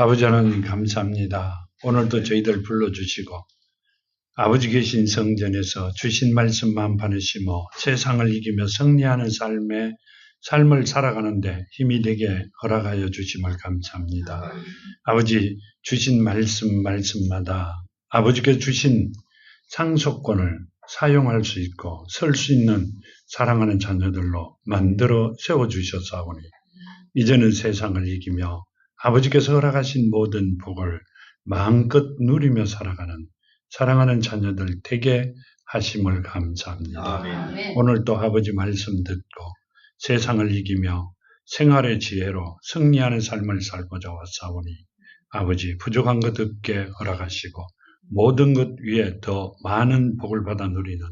아버지 하나님 감사합니다. 오늘도 저희들 불러주시고 아버지 계신 성전에서 주신 말씀 만판에 심어 세상을 이기며 승리하는 삶을 살아가는데 힘이 되게 허락하여 주심을 감사합니다. 아버지 주신 말씀마다 아버지께 주신 상속권을 사용할 수 있고 설 수 있는 사랑하는 자녀들로 만들어 세워주셨사오니 이제는 세상을 이기며 아버지께서 허락하신 모든 복을 마음껏 누리며 살아가는 사랑하는 자녀들 되게 하심을 감사합니다. 아멘. 오늘도 아버지 말씀 듣고 세상을 이기며 생활의 지혜로 승리하는 삶을 살고자 왔사오니 아버지 부족한 것 없게 허락하시고 모든 것 위에 더 많은 복을 받아 누리는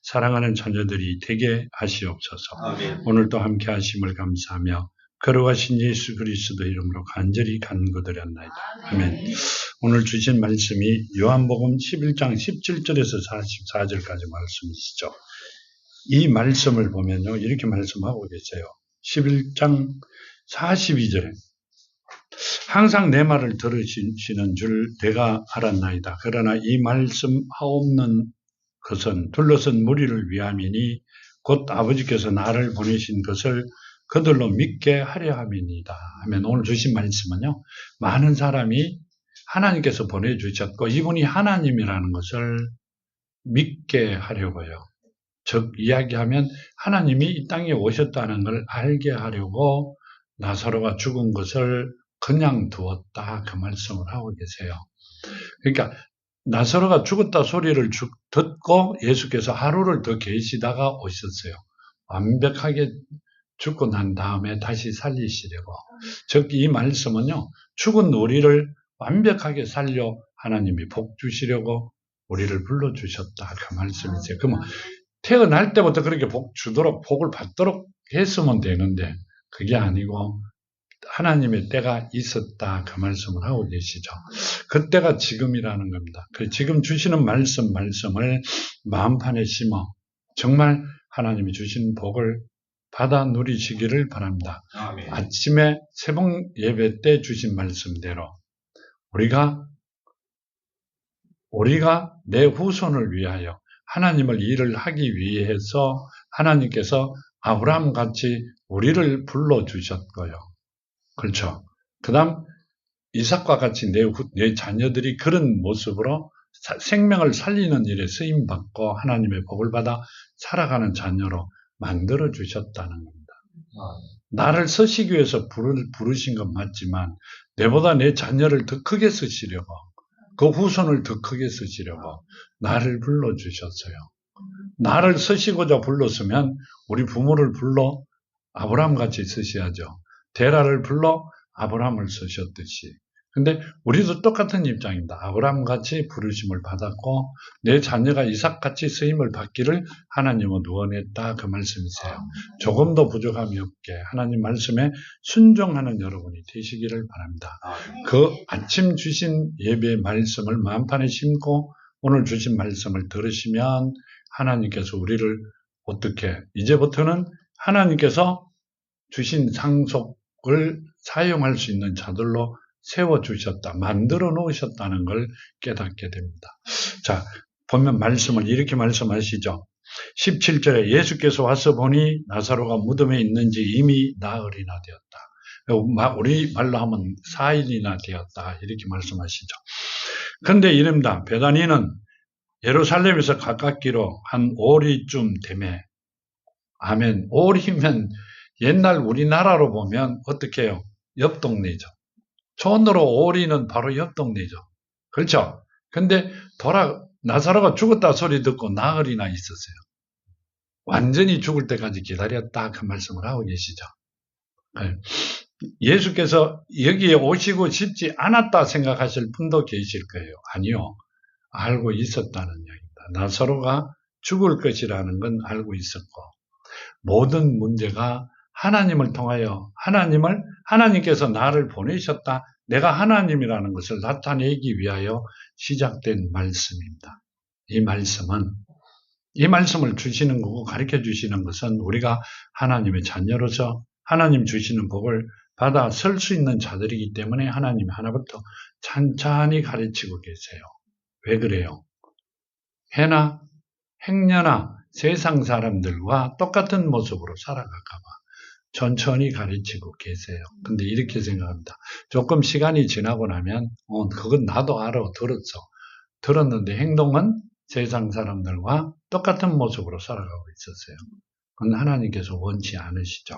사랑하는 자녀들이 되게 하시옵소서. 아멘. 오늘도 함께 하심을 감사하며 걸어가신 예수 그리스도 이름으로 간절히 간구드렸나이다. 아멘. 오늘 주신 말씀이 요한복음 11장 17절에서 44절까지 말씀이시죠. 이 말씀을 보면요, 이렇게 말씀하고 계세요. 11장 42절에 항상 내 말을 들으시는 줄 내가 알았나이다. 그러나 이 말씀 하옵는 것은 둘러선 무리를 위함이니 곧 아버지께서 나를 보내신 것을 그들로 믿게 하려 함이니이다. 하면 오늘 주신 말씀은요, 많은 사람이 하나님께서 보내주셨고 이분이 하나님이라는 것을 믿게 하려고요. 즉 이야기하면 하나님이 이 땅에 오셨다는 걸 알게 하려고 나사로가 죽은 것을 그냥 두었다, 그 말씀을 하고 계세요. 그러니까 나사로가 죽었다 소리를 듣고 예수께서 하루를 더 계시다가 오셨어요. 완벽하게 죽고 난 다음에 다시 살리시려고. 즉 이 말씀은요, 죽은 우리를 완벽하게 살려 하나님이 복 주시려고 우리를 불러주셨다, 그 말씀이세요. 그러면 태어날 때부터 그렇게 복 주도록, 복을 받도록 했으면 되는데 그게 아니고 하나님의 때가 있었다, 그 말씀을 하고 계시죠. 그때가 지금이라는 겁니다. 그 지금 주시는 말씀을 마음판에 심어 정말 하나님이 주신 복을 받아 누리시기를 바랍니다. 아멘. 아침에 새벽 예배 때 주신 말씀대로 우리가 내 후손을 위하여 하나님을 일을 하기 위해서 하나님께서 아브라함 같이 우리를 불러주셨고요. 그렇죠. 그 다음 이삭과 같이 내 자녀들이 그런 모습으로 생명을 살리는 일에 쓰임받고 하나님의 복을 받아 살아가는 자녀로 만들어 주셨다는 겁니다. 나를 쓰시기 위해서 부르신 건 맞지만 내보다 내 자녀를 더 크게 쓰시려고, 그 후손을 더 크게 쓰시려고 나를 불러주셨어요. 나를 쓰시고자 불렀으면 우리 부모를 불러 아브라함같이 쓰셔야죠. 데라를 불러 아브라함을 쓰셨듯이. 근데 우리도 똑같은 입장입니다. 아브라함같이 부르심을 받았고 내 자녀가 이삭같이 쓰임을 받기를 하나님은 원했다, 그 말씀이세요. 조금 더 부족함이 없게 하나님 말씀에 순종하는 여러분이 되시기를 바랍니다. 그 아침 주신 예배의 말씀을 마음판에 심고 오늘 주신 말씀을 들으시면 하나님께서 우리를 어떻게, 이제부터는 하나님께서 주신 상속을 사용할 수 있는 자들로 세워주셨다, 만들어 놓으셨다는 걸 깨닫게 됩니다. 자, 보면 말씀을 이렇게 말씀하시죠. 17절에 예수께서 와서 보니 나사로가 무덤에 있는지 이미 나흘이나 되었다. 우리 말로 하면 4일이나 되었다, 이렇게 말씀하시죠. 그런데 이릅니다. 베다니는 예루살렘에서 가깝기로 한 5리쯤 되매. 아멘. 5리면 옛날 우리나라로 보면 어떻게 해요? 옆 동네죠. 촌으로 5리는 바로 옆 동네죠. 그렇죠? 근데 나사로가 죽었다 소리 듣고 나흘이나 있었어요. 완전히 죽을 때까지 기다렸다, 그 말씀을 하고 계시죠. 예수께서 여기에 오시고 싶지 않았다 생각하실 분도 계실 거예요. 아니요. 알고 있었다는 이야기입니다. 나사로가 죽을 것이라는 건 알고 있었고, 모든 문제가 하나님을 통하여 하나님께서 나를 보내셨다, 내가 하나님이라는 것을 나타내기 위하여 시작된 말씀입니다. 이 말씀을 주시는 거고 가르쳐 주시는 것은 우리가 하나님의 자녀로서 하나님 주시는 복을 받아 설 수 있는 자들이기 때문에 하나님이 하나부터 찬찬히 가르치고 계세요. 왜 그래요? 해나 행여나 세상 사람들과 똑같은 모습으로 살아갈까 봐 천천히 가르치고 계세요. 근데 이렇게 생각합니다. 조금 시간이 지나고 나면 그건 나도 알아, 들었는데 행동은 세상 사람들과 똑같은 모습으로 살아가고 있었어요. 그건 하나님께서 원치 않으시죠.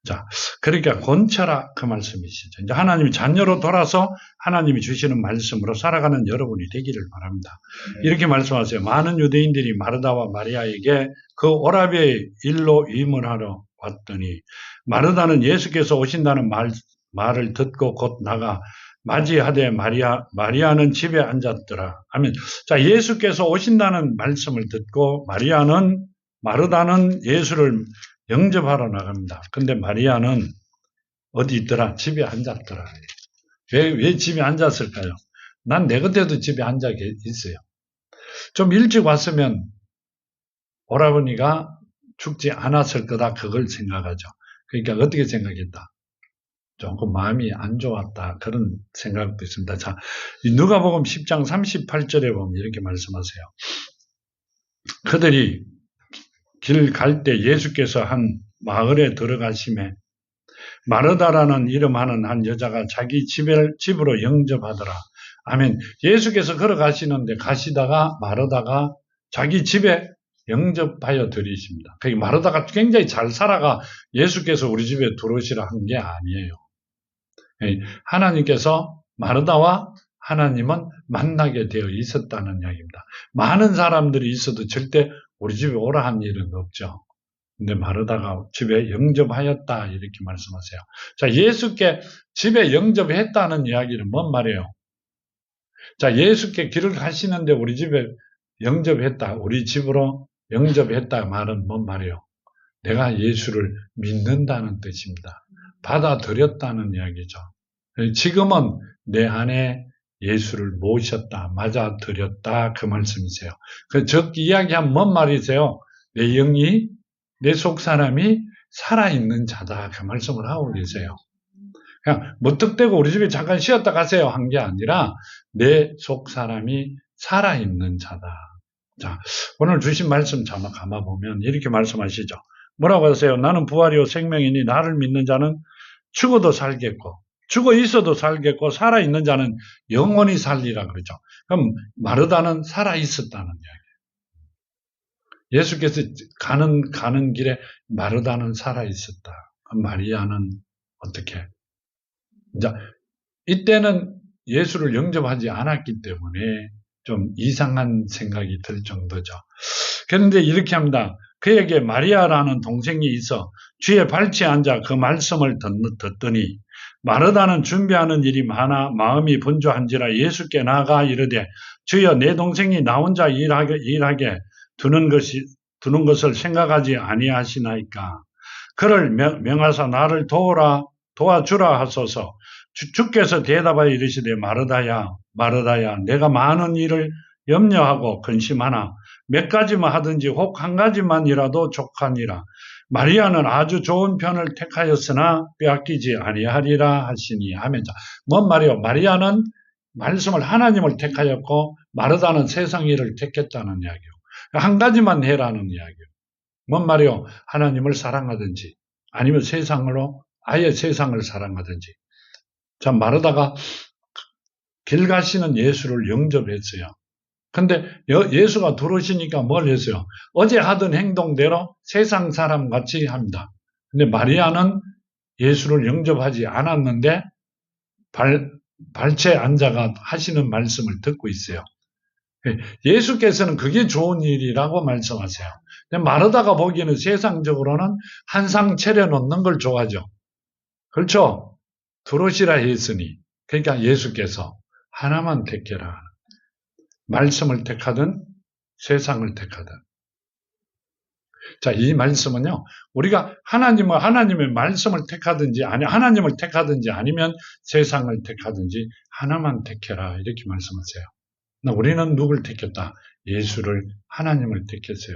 자, 그러니까 권쳐라 그 말씀이시죠. 이제 하나님이 자녀로 돌아서 하나님이 주시는 말씀으로 살아가는 여러분이 되기를 바랍니다. 이렇게 말씀하세요. 많은 유대인들이 마르다와 마리아에게 그 오라비의 일로 위문하러 왔더니 마르다는 예수께서 오신다는 말을 듣고 곧 나가 맞이하되 마리아는 집에 앉았더라. 아멘. 자, 예수께서 오신다는 말씀을 듣고 마르다는 예수를 영접하러 나갑니다. 근데 마리아는 어디 있더라? 집에 앉았더라. 왜 집에 앉았을까요? 난 내 곁에도 집에 앉아 있어요. 좀 일찍 왔으면 오라버니가 죽지 않았을 거다. 그걸 생각하죠. 그러니까 어떻게 생각했다? 조금 마음이 안 좋았다. 그런 생각도 있습니다. 자, 누가복음 10장 38절에 보면 이렇게 말씀하세요. 그들이 길 갈 때 예수께서 한 마을에 들어가심에 마르다라는 이름하는 한 여자가 자기 집으로 영접하더라. 아멘. 예수께서 걸어가시는데 가시다가 마르다가 자기 집에 영접하여 드리십니다. 그게 마르다가 굉장히 잘 살아가 예수께서 우리 집에 들어오시라 한 게 아니에요. 하나님께서 마르다와 하나님은 만나게 되어 있었다는 이야기입니다. 많은 사람들이 있어도 절대 우리 집에 오라 한 일은 없죠. 근데 마르다가 집에 영접하였다 이렇게 말씀하세요. 자, 예수께 집에 영접했다는 이야기는 뭔 말이에요? 자, 예수께 길을 가시는데 우리 집에 영접했다. 우리 집으로 영접했다 말은 뭔 말이에요? 내가 예수를 믿는다는 뜻입니다. 받아들였다는 이야기죠. 지금은 내 안에 예수를 모셨다, 맞아들였다 그 말씀이세요. 그 즉 이야기하면 뭔 말이세요? 내 영이, 내 속사람이 살아있는 자다 그 말씀을 하고 계세요. 그냥 무턱대고 우리 집에 잠깐 쉬었다 가세요 한 게 아니라 내 속사람이 살아있는 자다. 자, 오늘 주신 말씀 감아 보면 이렇게 말씀하시죠. 뭐라고 하세요? 나는 부활이요 생명이니 나를 믿는 자는 죽어도 살겠고 죽어 있어도 살겠고 살아있는 자는 영원히 살리라 그러죠. 그럼 마르다는 살아있었다는 이야기예요. 예수께서 가는 길에 마르다는 살아있었다. 마리아는 어떻게? 이제 이때는 예수를 영접하지 않았기 때문에 좀 이상한 생각이 들 정도죠. 그런데 이렇게 합니다. 그에게 마리아라는 동생이 있어 주의 발치에 앉아 그 말씀을 듣더니 마르다는 준비하는 일이 많아 마음이 분주한지라 예수께 나아가 이르되 주여 내 동생이 나 혼자 일하게 두는 것을 생각하지 아니하시나이까. 그를 명하사 나를 도와주라 하소서. 주께서 대답하여 이르시되 마르다야 내가 많은 일을 염려하고 근심하나 몇 가지만 하든지 혹 한 가지만이라도 족하니라. 마리아는 아주 좋은 편을 택하였으나 빼앗기지 아니하리라 하시니 하면 뭔 말이요? 마리아는 말씀을 하나님을 택하였고 마르다는 세상 일을 택했다는 이야기요. 한 가지만 해라는 이야기요. 뭔 말이요? 하나님을 사랑하든지 아니면 아예 세상을 사랑하든지. 자, 마르다가 길 가시는 예수를 영접했어요. 근데 예수가 들어오시니까 뭘 했어요? 어제 하던 행동대로 세상 사람 같이 합니다. 근데 마리아는 예수를 영접하지 않았는데 발치에 앉아가 하시는 말씀을 듣고 있어요. 예수께서는 그게 좋은 일이라고 말씀하세요. 근데 마르다가 보기에는 세상적으로는 한 상 차려놓는 걸 좋아하죠. 그렇죠? 들어오시라 했으니. 그러니까 예수께서 하나만 택해라. 말씀을 택하든 세상을 택하든. 자, 이 말씀은요, 우리가 하나님의 말씀을 택하든지, 하나님을 택하든지 아니면 세상을 택하든지 하나만 택해라. 이렇게 말씀하세요. 우리는 누굴 택했다? 예수를, 하나님을 택했어요.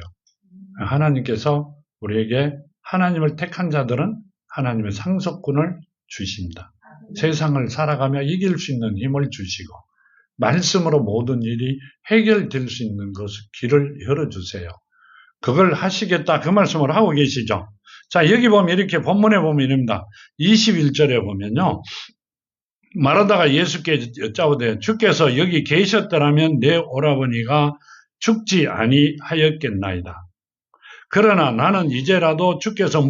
하나님께서 우리에게 하나님을 택한 자들은 하나님의 상속군을 주십니다. 세상을 살아가며 이길 수 있는 힘을 주시고 말씀으로 모든 일이 해결될 수 있는 길을 열어주세요. 그걸 하시겠다 그 말씀을 하고 계시죠. 자, 여기 보면 이렇게 본문에 보면 이럽니다. 21절에 보면요. 마르다가 예수께 여짜오되 주께서 여기 계셨더라면 내 오라버니가 죽지 아니하였겠나이다. 그러나 나는 이제라도 주께서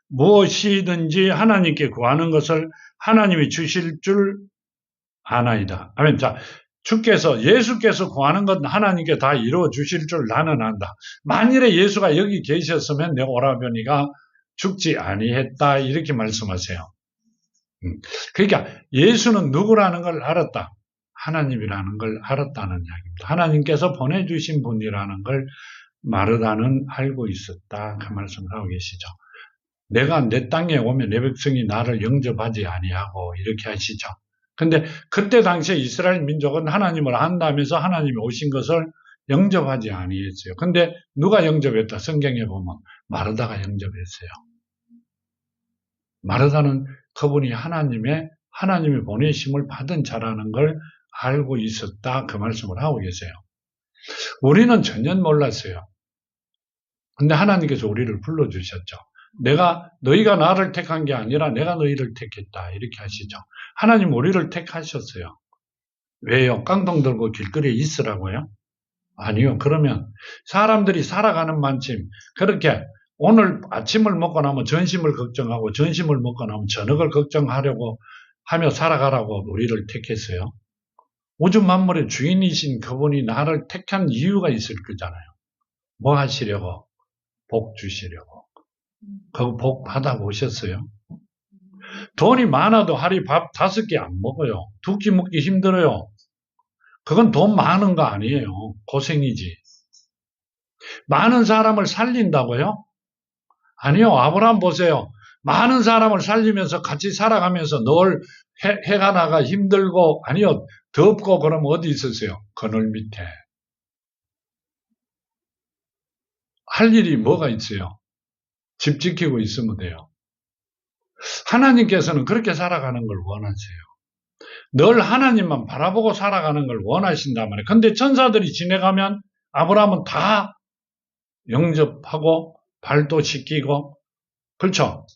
무엇이든지 하나님께 구하는 것을 하나님이 주실 줄 아나이다. 아멘. 자, 예수께서 구하는 것 하나님께 다 이루어 주실 줄 나는 안다. 만일에 예수가 여기 계셨으면 내 오라버니가 죽지 아니했다. 이렇게 말씀하세요. 그러니까 예수는 누구라는 걸 알았다. 하나님이라는 걸 알았다는 이야기입니다. 하나님께서 보내주신 분이라는 걸 마르다는 알고 있었다. 그 말씀을 하고 계시죠. 내가 내 땅에 오면 내 백성이 나를 영접하지 아니하고 이렇게 하시죠. 근데 그때 당시에 이스라엘 민족은 하나님을 안다면서 하나님이 오신 것을 영접하지 아니했어요. 근데 누가 영접했다? 성경에 보면 마르다가 영접했어요. 마르다는 그분이 하나님이 보내심을 받은 자라는 걸 알고 있었다. 그 말씀을 하고 계세요. 우리는 전혀 몰랐어요. 근데 하나님께서 우리를 불러주셨죠. 너희가 나를 택한 게 아니라 내가 너희를 택했다. 이렇게 하시죠. 하나님 우리를 택하셨어요. 왜요? 깡통 들고 길거리에 있으라고요? 아니요. 그러면 사람들이 살아가는 만큼 그렇게 오늘 아침을 먹고 나면 점심을 걱정하고 점심을 먹고 나면 저녁을 걱정하려고 하며 살아가라고 우리를 택했어요. 우주 만물의 주인이신 그분이 나를 택한 이유가 있을 거잖아요. 뭐 하시려고? 복 주시려고. 그 복 받아보셨어요? 돈이 많아도 하루에 밥 5개 안 먹어요. 2끼 먹기 힘들어요. 그건 돈 많은 거 아니에요. 고생이지. 많은 사람을 살린다고요? 아니요. 아브라함 보세요. 많은 사람을 살리면서 같이 살아가면서 늘 해가 나가 힘들고 아니요. 덥고 그러면 어디 있었어요? 그늘 밑에. 할 일이 뭐가 있어요? 집 지키고 있으면 돼요. 하나님께서는 그렇게 살아가는 걸 원하세요. 늘 하나님만 바라보고 살아가는 걸 원하신단 말이에요. 근데 천사들이 지나가면 아브라함은 다 영접하고 발도 씻기고 그렇죠?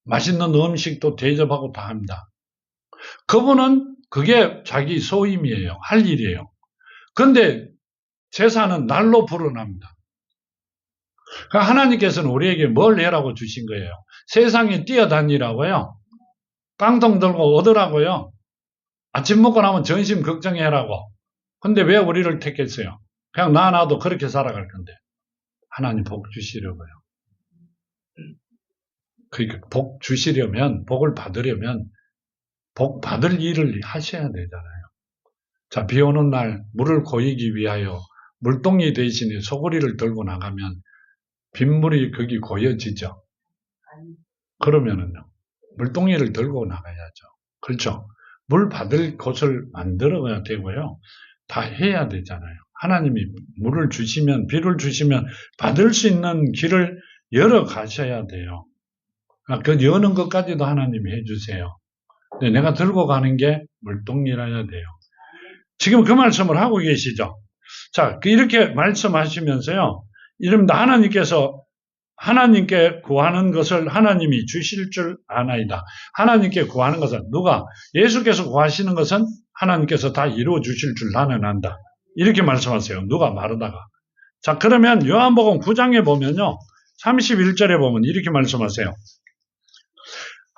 맛있는 음식도 대접하고 다 합니다. 그분은 그게 자기 소임이에요. 할 일이에요. 근데 제사는 날로 불어납니다. 그러니까 하나님께서는 우리에게 뭘 해라고 주신 거예요? 세상에 뛰어다니라고요. 깡통 들고 얻으라고요. 아침 먹고 나면 점심 걱정해라고. 근데 왜 우리를 택했어요? 그냥 나도 그렇게 살아갈 건데. 하나님 복 주시려고요. 그러니까 복 주시려면, 복을 받으려면 복 받을 일을 하셔야 되잖아요. 자, 비 오는 날 물을 고이기 위하여 물동이 대신에 소구리를 들고 나가면 빗물이 거기 고여지죠. 그러면은요, 물동이를 들고 나가야죠. 그렇죠? 물 받을 곳을 만들어야 되고요. 다 해야 되잖아요. 하나님이 물을 주시면, 비를 주시면 받을 수 있는 길을 열어 가셔야 돼요. 그 여는 것까지도 하나님이 해주세요. 근데 내가 들고 가는 게 물동이라야 돼요. 지금 그 말씀을 하고 계시죠? 자, 이렇게 말씀하시면서요. 이릅니다. 하나님께 구하는 것을 하나님이 주실 줄 아나이다. 하나님께 구하는 것은 누가? 예수께서 구하시는 것은 하나님께서 다 이루어 주실 줄 나는 안다. 이렇게 말씀하세요. 누가? 마르다가. 자, 그러면 요한복음 9장에 보면요. 31절에 보면 이렇게 말씀하세요.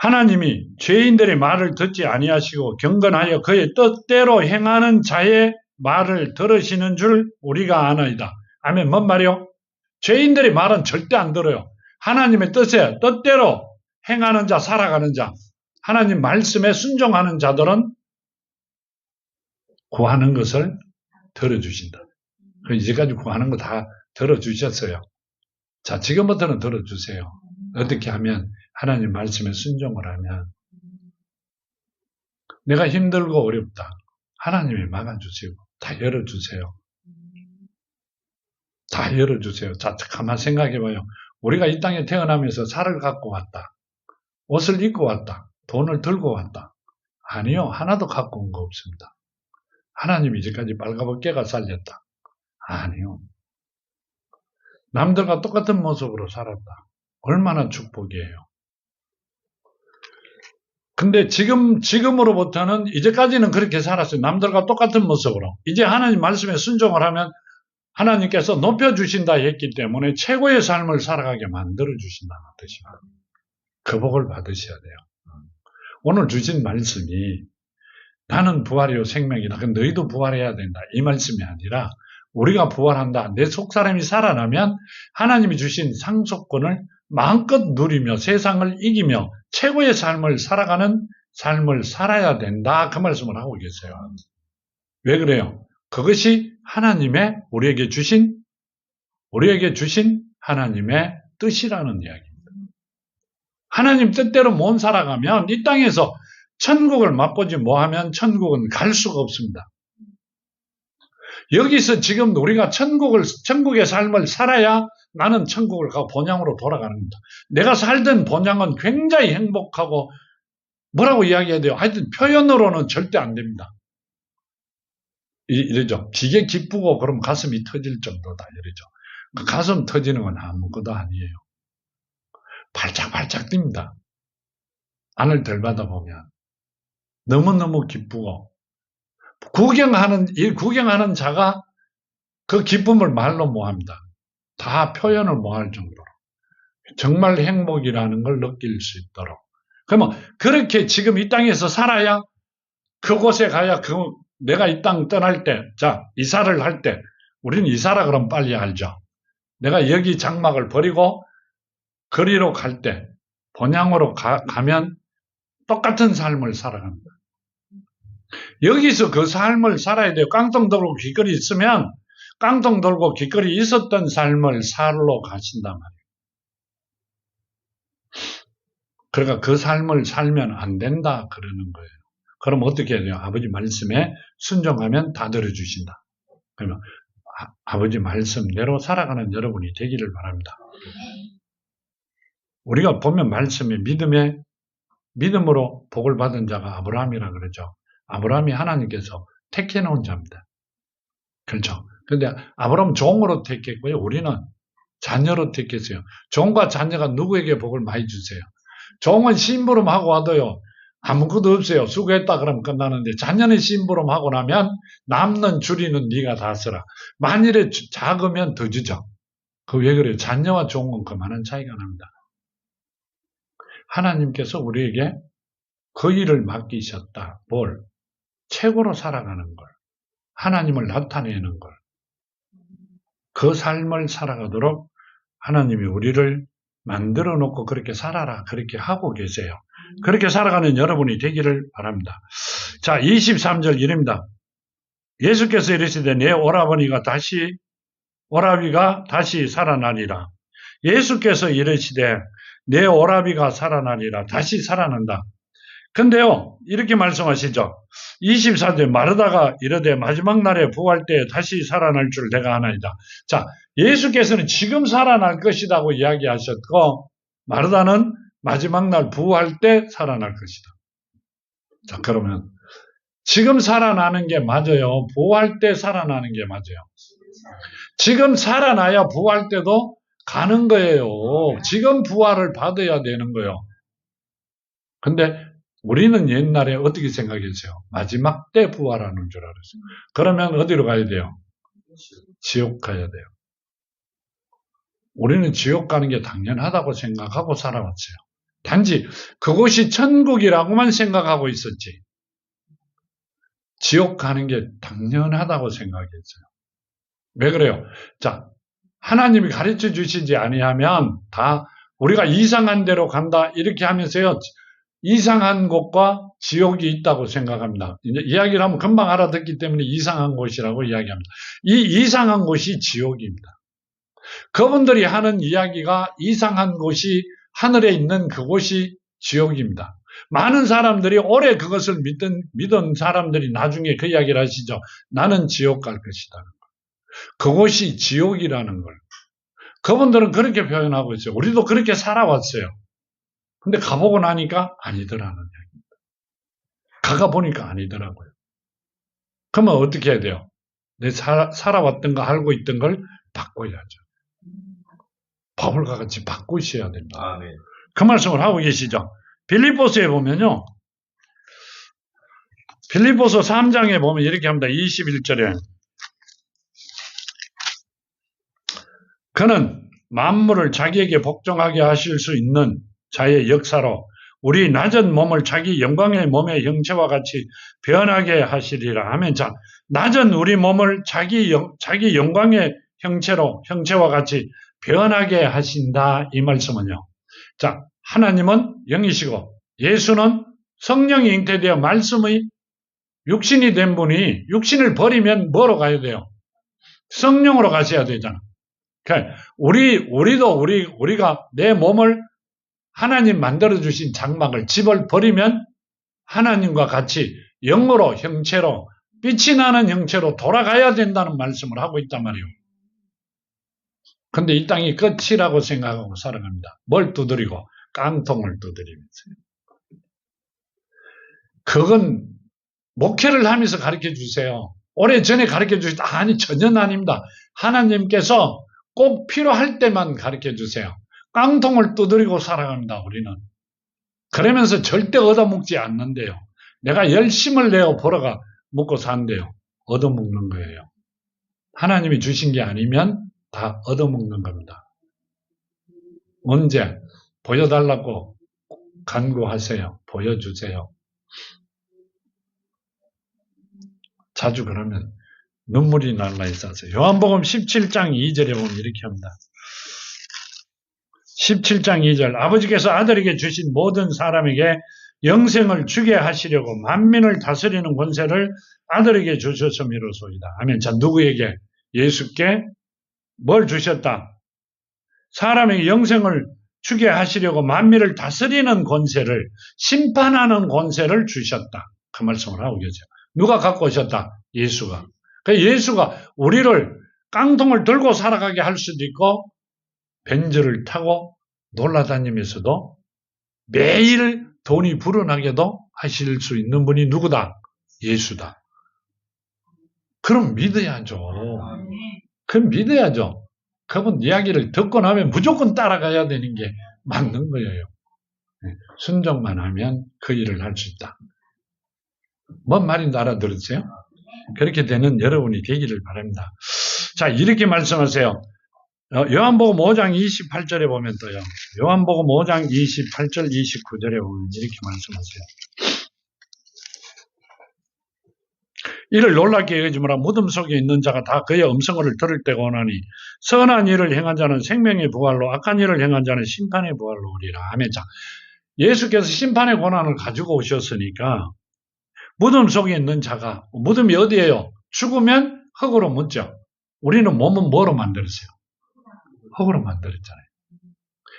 하나님이 죄인들의 말을 듣지 아니하시고 경건하여 그의 뜻대로 행하는 자의 말을 들으시는 줄 우리가 아나이다. 아멘. 뭔 말이요? 죄인들의 말은 절대 안 들어요. 하나님의 뜻대로 행하는 자, 살아가는 자, 하나님 말씀에 순종하는 자들은 구하는 것을 들어주신다. 이제까지 구하는 거 다 들어주셨어요. 자, 지금부터는 들어주세요. 어떻게 하면? 하나님 말씀에 순종을 하면. 내가 힘들고 어렵다. 하나님이 막아주시고 다 열어주세요. 다 열어주세요. 자, 가만 생각해봐요. 우리가 이 땅에 태어나면서 살을 갖고 왔다. 옷을 입고 왔다. 돈을 들고 왔다. 아니요. 하나도 갖고 온 거 없습니다. 하나님이 이제까지 빨가벗게가 살렸다. 아니요. 남들과 똑같은 모습으로 살았다. 얼마나 축복이에요. 근데 지금으로부터는 이제까지는 그렇게 살았어요. 남들과 똑같은 모습으로. 이제 하나님 말씀에 순종을 하면 하나님께서 높여주신다 했기 때문에 최고의 삶을 살아가게 만들어주신다는 뜻입니다. 그 복을 받으셔야 돼요. 오늘 주신 말씀이 나는 부활이요 생명이다. 그럼 너희도 부활해야 된다. 이 말씀이 아니라 우리가 부활한다. 내 속사람이 살아나면 하나님이 주신 상속권을 마음껏 누리며 세상을 이기며 최고의 삶을 살아가는 삶을 살아야 된다. 그 말씀을 하고 계세요. 왜 그래요? 그것이 하나님의 우리에게 주신 하나님의 뜻이라는 이야기입니다. 하나님 뜻대로 못 살아가면 이 땅에서 천국을 맛보지 못하면 천국은 갈 수가 없습니다. 여기서 지금 우리가 천국의 삶을 살아야 나는 천국을 가고 본향으로 돌아가는 겁니다. 내가 살던 본향은 굉장히 행복하고 뭐라고 이야기해야 돼요? 하여튼 표현으로는 절대 안 됩니다. 이러죠. 되게 기쁘고 그럼 가슴이 터질 정도다. 이러죠. 가슴 터지는 건 아무것도 아니에요. 발짝발짝 뜁니다. 안을 들받아 보면 너무너무 기쁘고 구경하는 자가 그 기쁨을 말로 못합니다. 다 표현을 못할 정도로 정말 행복이라는 걸 느낄 수 있도록. 그러면 그렇게 지금 이 땅에서 살아야 그곳에 가야 내가 이 땅 떠날 때, 자 이사를 할 때 우리는 이사라 그러면 빨리 알죠. 내가 여기 장막을 버리고 거리로 갈 때 본향으로 가면 똑같은 삶을 살아갑니다. 여기서 그 삶을 살아야 돼요. 깡통 돌고 길거리 있으면 깡통 돌고 길거리 있었던 삶을 살러 가신단 말이에요. 그러니까 그 삶을 살면 안 된다 그러는 거예요. 그럼 어떻게 해야 돼요? 아버지 말씀에 순종하면 다 들어주신다. 그러면 아버지 말씀대로 살아가는 여러분이 되기를 바랍니다. 우리가 보면 말씀에 믿음으로 복을 받은 자가 아브라함이라 그러죠. 아브라함이 하나님께서 택해 놓은 자입니다. 그렇죠. 그런데 아브라함은 종으로 택했고요. 우리는 자녀로 택했어요. 종과 자녀가 누구에게 복을 많이 주세요? 종은 심부름하고 와도요. 아무것도 없어요. 수고했다 그러면 끝나는데 자녀는 심부름하고 나면 남는 줄이는 네가 다 써라. 만일에 작으면 더 주죠. 그 왜 그래요? 자녀와 종은 그만한 차이가 납니다. 하나님께서 우리에게 그 일을 맡기셨다. 뭘? 최고로 살아가는 걸. 하나님을 나타내는 걸. 그 삶을 살아가도록 하나님이 우리를 만들어 놓고 그렇게 살아라. 그렇게 하고 계세요. 그렇게 살아가는 여러분이 되기를 바랍니다. 자, 23절 이릅니다. 예수께서 이르시되 내 오라비가 다시 살아나리라. 예수께서 이르시되 내 오라비가 살아나리라. 다시 살아난다. 근데요, 이렇게 말씀하시죠. 24절 마르다가 이르되 마지막 날에 부활 때 다시 살아날 줄 내가 아나이다. 자, 예수께서는 지금 살아날 것이라고 이야기하셨고 마르다는 마지막 날 부활 때 살아날 것이다. 자, 그러면 지금 살아나는 게 맞아요? 부활 때 살아나는 게 맞아요? 지금 살아나야 부활 때도 가는 거예요. 지금 부활을 받아야 되는 거예요. 근데 우리는 옛날에 어떻게 생각했어요? 마지막 때 부활하는 줄 알았어요. 그러면 어디로 가야 돼요? 지옥 가야 돼요. 우리는 지옥 가는 게 당연하다고 생각하고 살아왔어요. 단지 그곳이 천국이라고만 생각하고 있었지. 지옥 가는 게 당연하다고 생각했어요. 왜 그래요? 자, 하나님이 가르쳐 주시지 아니하면 다 우리가 이상한 데로 간다 이렇게 하면서요. 이상한 곳과 지옥이 있다고 생각합니다. 이제 이야기를 하면 금방 알아듣기 때문에 이상한 곳이라고 이야기합니다. 이 이상한 곳이 지옥입니다. 그분들이 하는 이야기가 이상한 곳이 하늘에 있는 그곳이 지옥입니다. 많은 사람들이 오래 그것을 믿은 사람들이 나중에 그 이야기를 하시죠. 나는 지옥 갈 것이다. 그곳이 지옥이라는 걸. 그분들은 그렇게 표현하고 있어요. 우리도 그렇게 살아왔어요. 근데 가보고 나니까 아니더라는 이야기. 가가 보니까 아니더라고요. 그러면 어떻게 해야 돼요? 내 살아왔던 거 알고 있던 걸 바꿔야죠. 바울과 같이 바꾸셔야 됩니다. 아, 네. 그 말씀을 하고 계시죠. 빌립보서에 보면요. 빌립보서 3장에 보면 이렇게 합니다. 21절에. 그는 만물을 자기에게 복종하게 하실 수 있는 자의 역사로 우리 낮은 몸을 자기 영광의 몸의 형체와 같이 변하게 하시리라 하면, 자, 낮은 우리 몸을 자기 영광의 형체와 같이 변하게 하신다, 이 말씀은요. 자, 하나님은 영이시고 예수는 성령이 잉태되어 말씀의 육신이 된 분이, 육신을 버리면 뭐로 가야 돼요? 성령으로 가셔야 되잖아. 그러니까 우리가 내 몸을 하나님 만들어주신 장막을, 집을 버리면 하나님과 같이 영으로, 형체로, 빛이 나는 형체로 돌아가야 된다는 말씀을 하고 있단 말이에요. 근데 이 땅이 끝이라고 생각하고 살아갑니다. 뭘 두드리고? 깡통을 두드리면서요. 그건 목회를 하면서 가르쳐 주세요. 오래전에 가르쳐 주시다. 아니, 전혀 아닙니다. 하나님께서 꼭 필요할 때만 가르쳐 주세요. 깡통을 두드리고 살아갑니다, 우리는. 그러면서 절대 얻어먹지 않는데요. 내가 열심을 내어 벌어가 먹고 산대요. 얻어먹는 거예요. 하나님이 주신 게 아니면 다 얻어먹는 겁니다. 언제? 보여달라고 간구하세요. 보여주세요. 자주 그러면 눈물이 날라 있어서. 요한복음 17장 2절에 보면 이렇게 합니다. 17장 2절. 아버지께서 아들에게 주신 모든 사람에게 영생을 주게 하시려고 만민을 다스리는 권세를 아들에게 주셨음이로소이다. 아멘. 자, 누구에게? 예수께 뭘 주셨다? 사람에게 영생을 주게 하시려고 만민을 다스리는 권세를, 심판하는 권세를 주셨다. 그 말씀을 하고 계세요. 누가 갖고 오셨다? 예수가. 그 예수가 우리를 깡통을 들고 살아가게 할 수도 있고, 벤츠를 타고 놀라다니면서도 매일 돈이 불어나게도 하실 수 있는 분이 누구다? 예수다. 그럼 믿어야죠. 그럼 믿어야죠. 그분 이야기를 듣고 나면 무조건 따라가야 되는 게 맞는 거예요. 순종만 하면 그 일을 할 수 있다. 뭔 말인지 알아들으세요? 그렇게 되는 여러분이 되기를 바랍니다. 자, 이렇게 말씀하세요. 요한복음 5장 28절에 보면 또요. 요한복음 5장 28절 29절에 보면 이렇게 말씀하세요. 이를 놀랍게 여기지마라. 무덤 속에 있는 자가 다 그의 음성을 들을 때가 오나니 선한 일을 행한 자는 생명의 부활로, 악한 일을 행한 자는 심판의 부활로 오리라. 아멘. 자, 예수께서 심판의 고난을 가지고 오셨으니까 무덤 속에 있는 자가, 무덤이 어디예요? 죽으면 흙으로 묻죠. 우리는 몸은 뭐로 만들었어요? 흙으로 만들었잖아요.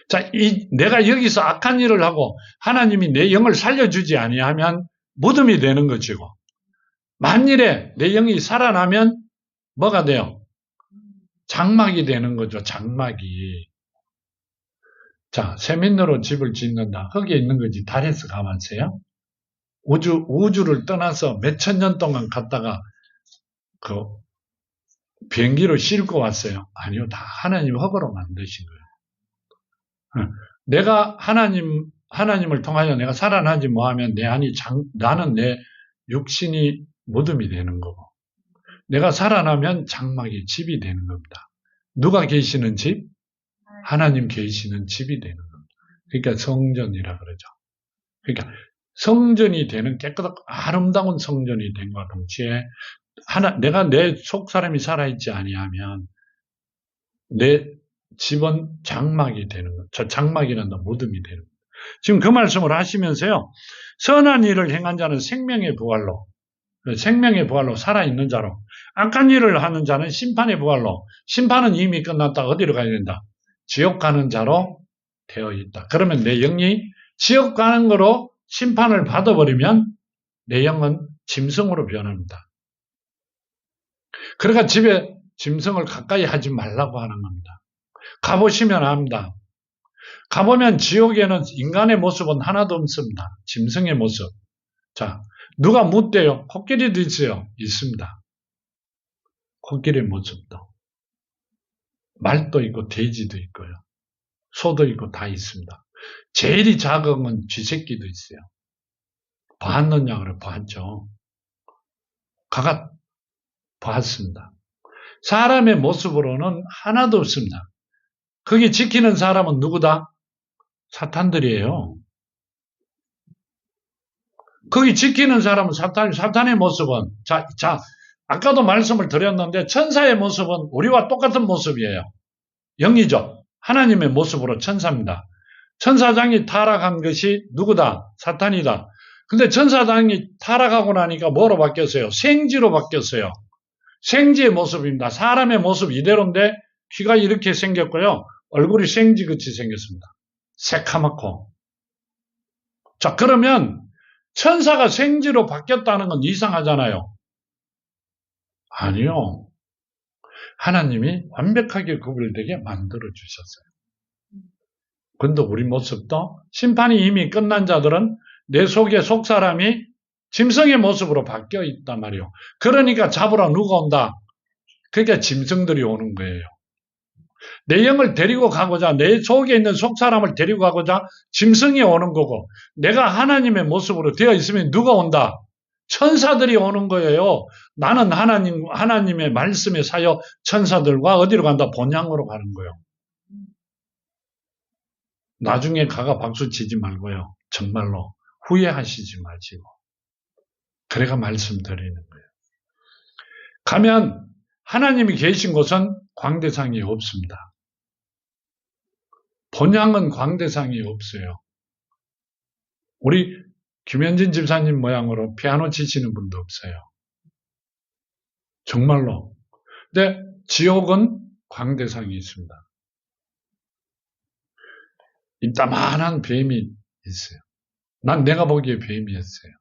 자, 내가 여기서 악한 일을 하고 하나님이 내 영을 살려주지 아니하면 무덤이 되는 것이고, 만일에 내 영이 살아나면 뭐가 돼요? 장막이 되는 거죠. 장막이. 자, 세민으로 집을 짓는다. 흙에 있는 거지 달에서 가만세요? 우주를 떠나서 몇천 년 동안 갔다가 그 비행기로 싣고 왔어요. 아니요, 다 하나님 흙으로 만드신 거예요. 내가 하나님을 통하여 내가 살아나지 뭐하면 나는 내 육신이 무덤이 되는 거고, 내가 살아나면 장막이 집이 되는 겁니다. 누가 계시는 집? 하나님 계시는 집이 되는 겁니다. 그러니까 성전이라 그러죠. 그러니까 성전이 되는, 깨끗하고 아름다운 성전이 된과 동시에 내가 내 속 사람이 살아있지 아니하면 내 집은 장막이 되는 것. 저 장막이란다, 무덤이 되는 것. 지금 그 말씀을 하시면서요, 선한 일을 행한 자는 생명의 부활로 살아있는 자로, 악한 일을 하는 자는 심판의 부활로, 심판은 이미 끝났다. 어디로 가야 된다? 지옥 가는 자로 되어 있다. 그러면 내 영이 지옥 가는 거로 심판을 받아버리면 내 영은 짐승으로 변합니다. 그러니까 집에 짐승을 가까이 하지 말라고 하는 겁니다. 가보시면 압니다. 가보면 지옥에는 인간의 모습은 하나도 없습니다. 짐승의 모습. 자, 누가 묻대요? 코끼리도 있어요. 있습니다. 코끼리 모습도. 말도 있고 돼지도 있고요. 소도 있고 다 있습니다. 제일이 작은 건 쥐새끼도 있어요. 봤느냐 그래 봤죠. 가가 봤습니다. 사람의 모습으로는 하나도 없습니다. 거기 지키는 사람은 누구다? 사탄들이에요. 거기 지키는 사람은 사탄의 모습은 아까도 말씀을 드렸는데 천사의 모습은 우리와 똑같은 모습이에요. 영이죠. 하나님의 모습으로 천사입니다. 천사장이 타락한 것이 누구다? 사탄이다. 근데 천사장이 타락하고 나니까 뭐로 바뀌었어요? 생지로 바뀌었어요. 생지의 모습입니다. 사람의 모습 이대로인데 귀가 이렇게 생겼고요. 얼굴이 생지같이 생겼습니다. 새카맣고. 자, 그러면 천사가 생지로 바뀌었다는 건 이상하잖아요. 아니요. 하나님이 완벽하게 구별되게 만들어 주셨어요. 근데 우리 모습도 심판이 이미 끝난 자들은 내 속에 속사람이 짐승의 모습으로 바뀌어 있단 말이에요. 그러니까 잡으러 누가 온다? 그러니까 짐승들이 오는 거예요. 내 영을 데리고 가고자, 내 속에 있는 속사람을 데리고 가고자 짐승이 오는 거고, 내가 하나님의 모습으로 되어 있으면 누가 온다? 천사들이 오는 거예요. 나는 하나님의 말씀에 사여 천사들과 어디로 간다? 본향으로 가는 거예요. 나중에 가가 박수 치지 말고요. 정말로 후회하시지 마시고. 그래가 말씀드리는 거예요. 가면 하나님이 계신 곳은 광대상이 없습니다. 본향은 광대상이 없어요. 우리 김현진 집사님 모양으로 피아노 치시는 분도 없어요. 정말로. 근데 지옥은 광대상이 있습니다. 이따만한 뱀이 있어요. 난 내가 보기에 뱀이었어요.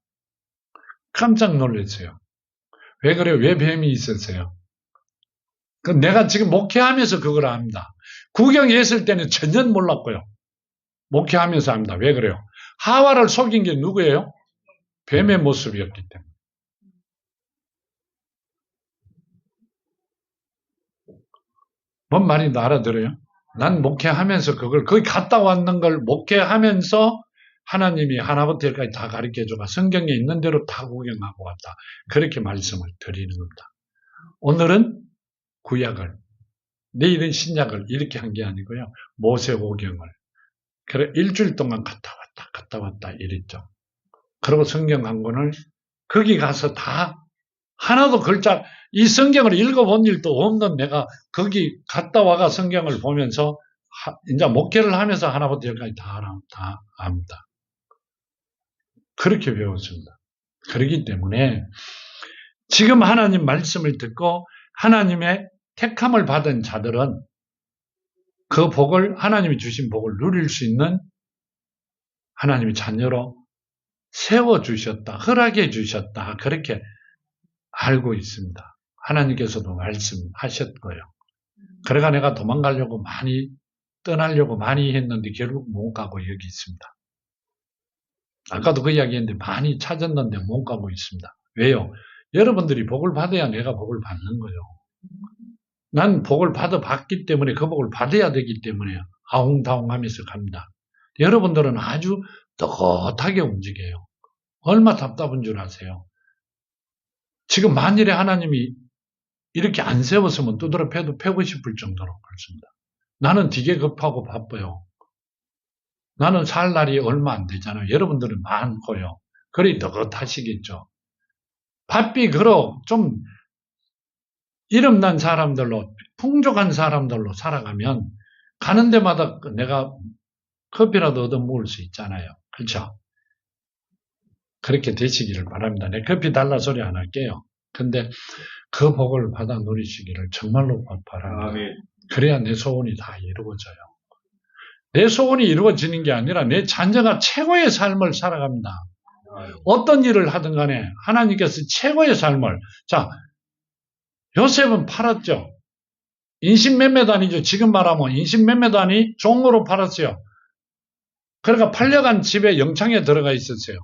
깜짝 놀랐어요. 왜 그래요? 왜 뱀이 있었어요? 내가 지금 목회하면서 그걸 압니다. 구경했을 때는 전혀 몰랐고요. 목회하면서 압니다. 왜 그래요? 하와를 속인 게 누구예요? 뱀의 모습이었기 때문에. 뭔 말인지 알아들어요? 난 목회하면서 거기 갔다 왔는 걸 목회하면서 하나님이 하나부터 열까지 다 가르쳐줘가 성경에 있는 대로 다 구경하고 왔다. 그렇게 말씀을 드리는 겁니다. 오늘은 구약을, 내일은 신약을 이렇게 한 게 아니고요. 모세오경을. 그래 일주일 동안 갔다 왔다 이랬죠. 그리고 성경 한 권을 거기 가서 다 하나도 글자, 이 성경을 읽어본 일도 없는 내가 거기 갔다 와가 성경을 보면서 이제 목회를 하면서 하나부터 열까지 다 압니다. 그렇게 배웠습니다. 그렇기 때문에 지금 하나님 말씀을 듣고 하나님의 택함을 받은 자들은 그 복을, 하나님이 주신 복을 누릴 수 있는 하나님의 자녀로 세워주셨다, 허락해 주셨다, 그렇게 알고 있습니다. 하나님께서도 말씀하셨고요. 그래가 내가 도망가려고 떠나려고 많이 했는데 결국 못 가고 여기 있습니다. 아까도 그 이야기 했는데 많이 찾았는데 못 가고 있습니다. 왜요? 여러분들이 복을 받아야 내가 복을 받는 거예요. 난 복을 받았기 때문에 그 복을 받아야 되기 때문에 아웅다웅하면서 갑니다. 여러분들은 아주 떳하게 움직여요. 얼마 답답한 줄 아세요? 지금 만일에 하나님이 이렇게 안 세웠으면 두드러 패고 싶을 정도로 그렇습니다. 나는 되게 급하고 바빠요. 나는 살 날이 얼마 안 되잖아요. 여러분들은 많고요. 그리 떳하시겠죠. 바삐 좀 이름난 사람들로, 풍족한 사람들로 살아가면 가는 데마다 내가 커피라도 얻어 먹을 수 있잖아요. 그렇죠? 그렇게 되시기를 바랍니다. 내 커피 달라 소리 안 할게요. 근데 그 복을 받아 누리시기를 정말로 바랍니다. 그래야 내 소원이 다 이루어져요. 내 소원이 이루어지는 게 아니라 내 자녀가 최고의 삶을 살아갑니다. 어떤 일을 하든 간에 하나님께서 최고의 삶을. 자, 요셉은 팔았죠. 인신매매단이죠. 지금 말하면 인신매매단이 종으로 팔았어요. 그러니까 팔려간 집에 영창에 들어가 있었어요.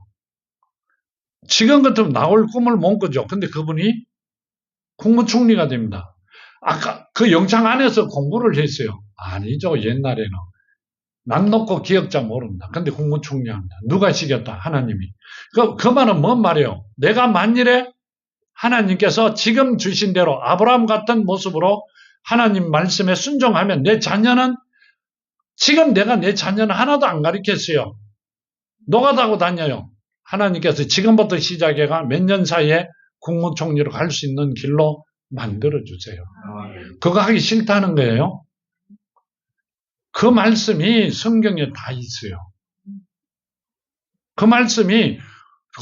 지금 같으면 나올 꿈을 못 꾸죠. 근데 그분이 국무총리가 됩니다. 아까 그 영창 안에서 공부를 했어요. 아니죠. 옛날에는. 남 놓고 기억자 모른다. 근데 국무총리 합니다. 누가 시켰다? 하나님이. 그 말은 뭔 말이에요? 내가 만일에 하나님께서 지금 주신 대로 아브라함 같은 모습으로 하나님 말씀에 순종하면 내 자녀는 지금 내가 내 자녀는 하나도 안 가르쳤어요. 노가다고 다녀요. 하나님께서 지금부터 시작해가 몇 년 사이에 국무총리로 갈 수 있는 길로 만들어주세요. 그거 하기 싫다는 거예요. 그 말씀이 성경에 다 있어요. 그 말씀이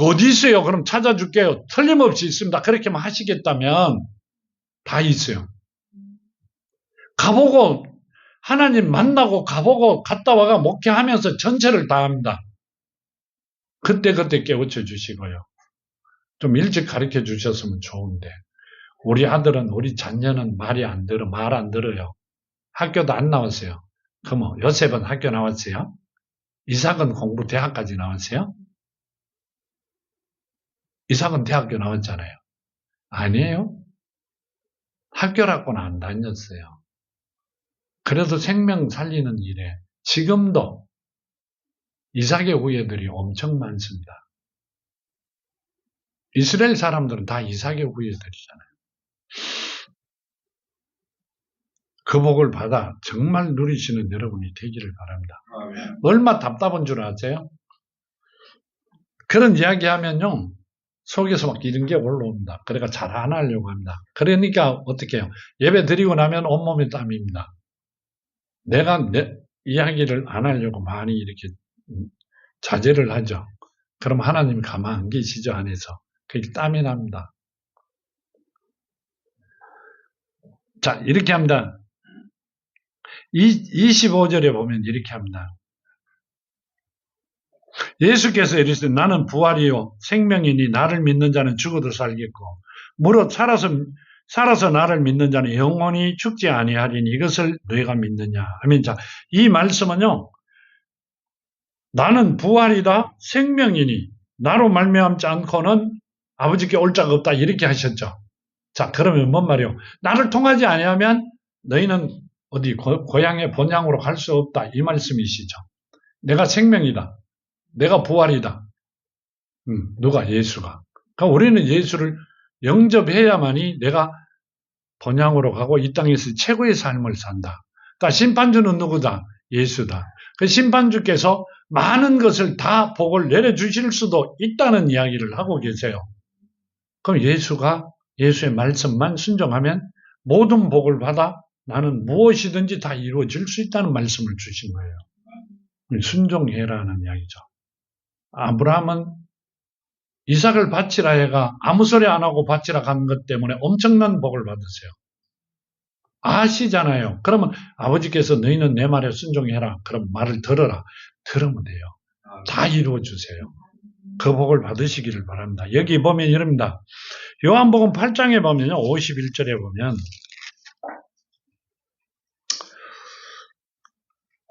어디 있어요? 그럼 찾아줄게요. 틀림없이 있습니다. 그렇게만 하시겠다면 다 있어요. 가보고 하나님 만나고 가보고 갔다 와가 목회하면서 전체를 다 합니다. 그때 깨우쳐 주시고요. 좀 일찍 가르쳐 주셨으면 좋은데 우리 아들은 우리 자녀는 말 안 들어요. 학교도 안 나왔어요. 그럼 요셉은 학교 나왔어요? 이삭은 공부 대학까지 나왔어요? 이삭은 대학교 나왔잖아요. 아니에요. 학교라고는 안 다녔어요. 그래도 생명 살리는 일에 지금도 이삭의 후예들이 엄청 많습니다. 이스라엘 사람들은 다 이삭의 후예들이잖아요. 그 복을 받아 정말 누리시는 여러분이 되기를 바랍니다. 아멘. 얼마 답답한 줄 아세요? 그런 이야기 하면요. 속에서 막 이런 게 올라옵니다. 그러니까 잘 안 하려고 합니다. 그러니까 어떻게 해요? 예배 드리고 나면 온몸에 땀입니다. 내가 내 이야기를 안 하려고 많이 이렇게 자제를 하죠. 그럼 하나님이 가만 안 계시죠, 안에서. 그게 땀이 납니다. 자, 이렇게 합니다. 25절에 보면 이렇게 합니다. 예수께서 이르시되 나는 부활이요 생명이니 나를 믿는 자는 죽어도 살겠고 무릇 살아서 나를 믿는 자는 영원히 죽지 아니하리니 이것을 너희가 믿느냐. 아멘. 자, 이 말씀은요. 나는 부활이다 생명이니 나로 말미암지 않고는 아버지께 올 자가 없다 이렇게 하셨죠. 자, 그러면 뭔 말이요? 나를 통하지 아니하면 너희는 어디 고향의 본향으로 갈 수 없다 이 말씀이시죠. 내가 생명이다. 내가 부활이다. 누가? 예수가. 그러니까 우리는 예수를 영접해야만이 내가 본향으로 가고 이 땅에서 최고의 삶을 산다. 그러니까 심판주는 누구다? 예수다. 그 심판주께서 많은 것을 다 복을 내려주실 수도 있다는 이야기를 하고 계세요. 그럼 예수의 말씀만 순종하면 모든 복을 받아 나는 무엇이든지 다 이루어질 수 있다는 말씀을 주신 거예요. 순종해라는 이야기죠. 아브라함은 이삭을 바치라 해가 아무 소리 안 하고 바치라 간 것 때문에 엄청난 복을 받으세요. 아시잖아요. 그러면 아버지께서 너희는 내 말에 순종해라. 그럼 말을 들어라. 들으면 돼요. 다 이루어 주세요. 그 복을 받으시기를 바랍니다. 여기 보면 이럽니다. 요한복음 8장에 보면요. 51절에 보면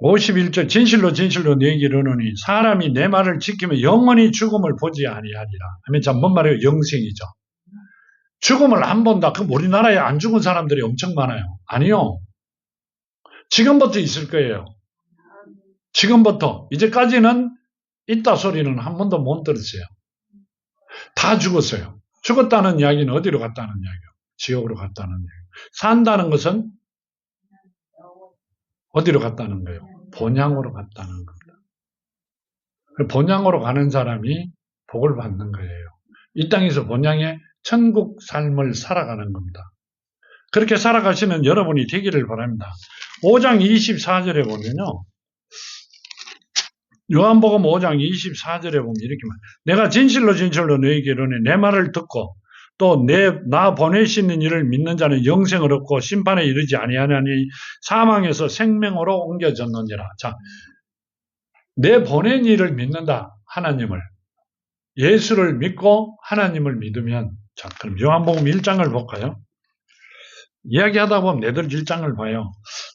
51절 진실로 너희에게 이르노니 사람이 내 말을 지키면 영원히 죽음을 보지 아니하리라. 하면 참 뭔 말이에요? 영생이죠. 죽음을 안 본다. 그럼 우리나라에 안 죽은 사람들이 엄청 많아요. 아니요. 지금부터 있을 거예요. 지금부터. 이제까지는 있다 소리는 한 번도 못 들었어요. 다 죽었어요. 죽었다는 이야기는 어디로 갔다는 이야기예요? 지옥으로 갔다는 이야기예요. 산다는 것은 어디로 갔다는 거예요? 본향으로 갔다는 겁니다. 본향으로 가는 사람이 복을 받는 거예요. 이 땅에서 본향의 천국 삶을 살아가는 겁니다. 그렇게 살아가시는 여러분이 되기를 바랍니다. 5장 24절에 보면요. 요한복음 5장 24절에 보면 이렇게 말해요. 내가 진실로 너희에게 이르노니 내 말을 듣고 또 나 보내시는 이를 믿는 자는 영생을 얻고 심판에 이르지 아니하나니 사망에서 생명으로 옮겨졌느니라. 자, 내 보낸 이를 믿는다. 하나님을. 예수를 믿고 하나님을 믿으면 자, 그럼 요한복음 1장을 볼까요? 이야기하다 보면 내들 1장을 봐요.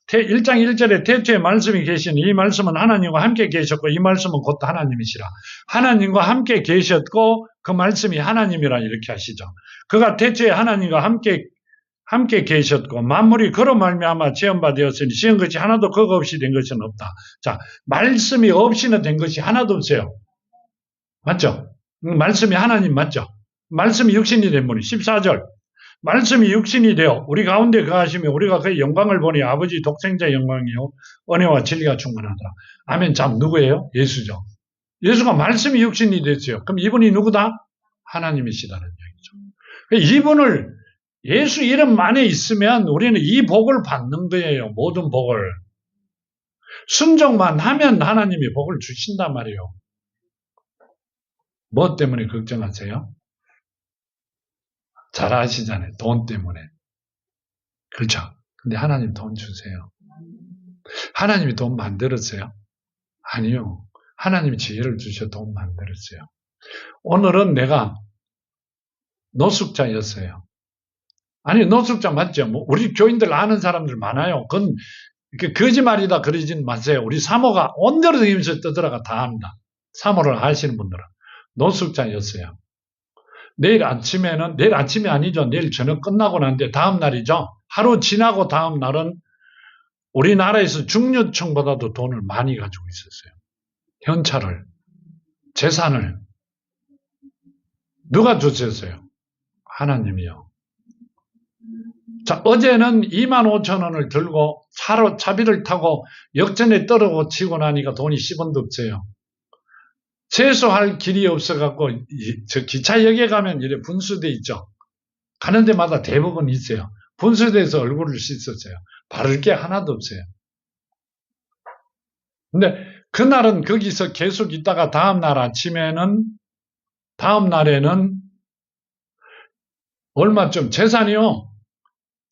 1장 1절에 태초에 말씀이 계시니 이 말씀은 하나님과 함께 계셨고 이 말씀은 곧 하나님이시라. 하나님과 함께 계셨고 그 말씀이 하나님이라 이렇게 하시죠. 그가 태초에 하나님과 함께 계셨고 만물이 그로 말미암아 지은 바 되었으니 지은 것이 하나도 그거 없이 된 것은 없다. 자, 말씀이 없이는 된 것이 하나도 없어요. 맞죠? 말씀이 하나님 맞죠? 말씀이 육신이 된 분이 14절. 말씀이 육신이 되어 우리 가운데 거하시며 우리가 그의 영광을 보니 아버지 독생자의 영광이요 은혜와 진리가 충만하더라. 아멘. 참 누구예요? 예수죠. 예수가 말씀이 육신이 됐어요. 그럼 이분이 누구다? 하나님이시다는 얘기죠. 이분을 예수 이름 안에 있으면 우리는 이 복을 받는 거예요. 모든 복을. 순종만 하면 하나님이 복을 주신단 말이에요. 뭐 때문에 걱정하세요? 잘 아시잖아요. 돈 때문에. 그렇죠. 근데 하나님 돈 주세요. 하나님이 돈 만들었어요? 아니요. 하나님이 지혜를 주셔 돈 만들었어요. 오늘은 내가 노숙자였어요. 아니 노숙자 맞죠? 뭐 우리 교인들 아는 사람들 많아요. 그건 거짓말이다 그러진 마세요. 우리 사모가 온데로 다니면서 떠들어가 다 합니다. 사모를 아시는 분들은. 노숙자였어요. 내일 아침이 아니죠. 내일 저녁 끝나고 난데 다음 날이죠. 하루 지나고 다음 날은 우리나라에서 중류층보다도 돈을 많이 가지고 있었어요. 현찰을, 재산을. 누가 주셨어요? 하나님이요. 자, 어제는 25,000원을 들고 차비를 타고 역전에 떨어고 치고 나니까 돈이 10원도 없어요. 세수할 길이 없어갖고, 저 기차역에 가면 이래 분수대 있죠. 가는 데마다 대부분 있어요. 분수대에서 얼굴을 씻었어요. 바를 게 하나도 없어요. 근데 그날은 거기서 계속 있다가 다음 날에는 얼마쯤 재산이요.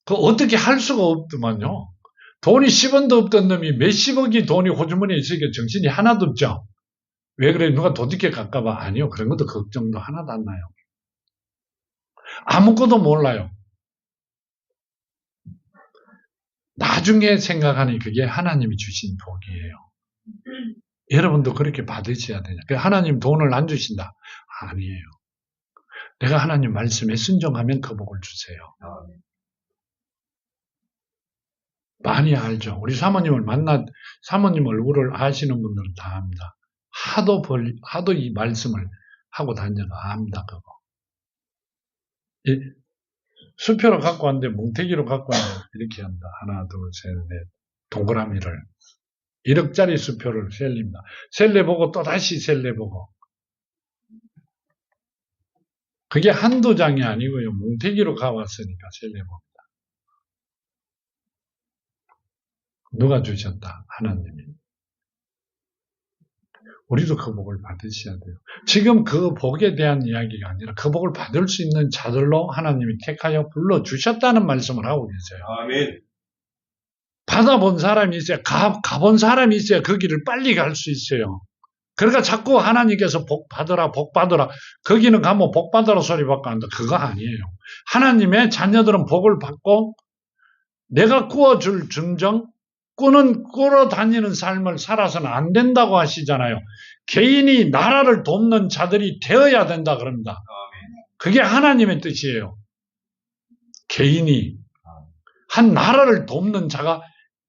그 어떻게 할 수가 없더만요. 돈이 10원도 없던 놈이 몇십억이 돈이 호주머니에 있으니까 정신이 하나도 없죠. 왜 그래? 누가 도둑에 갈까봐? 아니요. 그런 것도 걱정도 하나도 안 나요. 아무것도 몰라요. 나중에 생각하니 그게 하나님이 주신 복이에요. 여러분도 그렇게 받으셔야 되냐. 하나님 돈을 안 주신다. 아니에요. 내가 하나님 말씀에 순종하면 그 복을 주세요. 많이 알죠. 우리 사모님 얼굴을 아시는 분들은 다 압니다. 하도 이 말씀을 하고 다녀도 압니다, 그거. 수표로 갖고 왔는데, 뭉태기로 갖고 왔는데, 이렇게 한다. 하나, 둘, 셋, 넷. 동그라미를. 1억짜리 수표를 셀립니다. 셀레보고 또다시 셀레보고. 그게 한두 장이 아니고요. 뭉태기로 가왔으니까 셀레봅니다. 누가 주셨다? 하나님이. 우리도 그 복을 받으셔야 돼요. 지금 그 복에 대한 이야기가 아니라 그 복을 받을 수 있는 자들로 하나님이 택하여 불러주셨다는 말씀을 하고 계세요. 아멘. 받아본 사람이 있어야, 가본 사람이 있어야 그 길을 빨리 갈 수 있어요. 그러니까 자꾸 하나님께서 복 받으라, 복 받으라. 거기는 가면 복 받으라 소리밖에 안 한다. 그거 아니에요. 하나님의 자녀들은 복을 받고 내가 꾸어줄 증정, 꾸러 다니는 삶을 살아서는 안 된다고 하시잖아요. 개인이 나라를 돕는 자들이 되어야 된다 그럽니다. 그게 하나님의 뜻이에요. 개인이 한 나라를 돕는 자가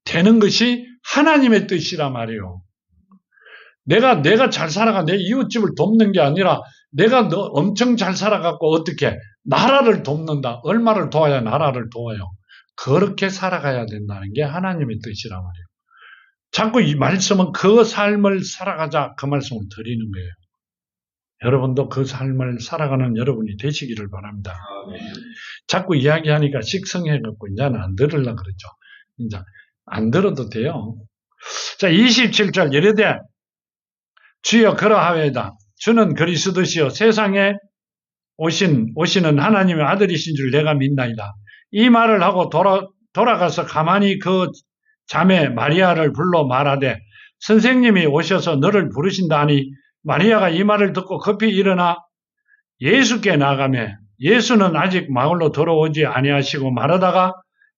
되는 것이 하나님의 뜻이란 말이에요. 내가 잘 살아가 내 이웃집을 돕는 게 아니라 내가 엄청 잘 살아갖고 어떻게 나라를 돕는다. 얼마를 도와야 나라를 도와요. 그렇게 살아가야 된다는 게 하나님의 뜻이란 말이에요. 자꾸 이 말씀은 그 삶을 살아가자 그 말씀을 드리는 거예요. 여러분도 그 삶을 살아가는 여러분이 되시기를 바랍니다. 자꾸 이야기하니까 식성해갖고 이제는 안 들으려고 그러죠. 이제 안 들어도 돼요. 자, 27절 이르되 주여 그러하외다. 주는 그리스도시요 세상에 오시는 하나님의 아들이신 줄 내가 믿나이다. 이 말을 하고 돌아가서 가만히 그 자매 마리아를 불러 말하되 선생님이 오셔서 너를 부르신다 하니 마리아가 이 말을 듣고 급히 일어나 예수께 나가매 예수는 아직 마을로 들어오지 아니하시고 말하다가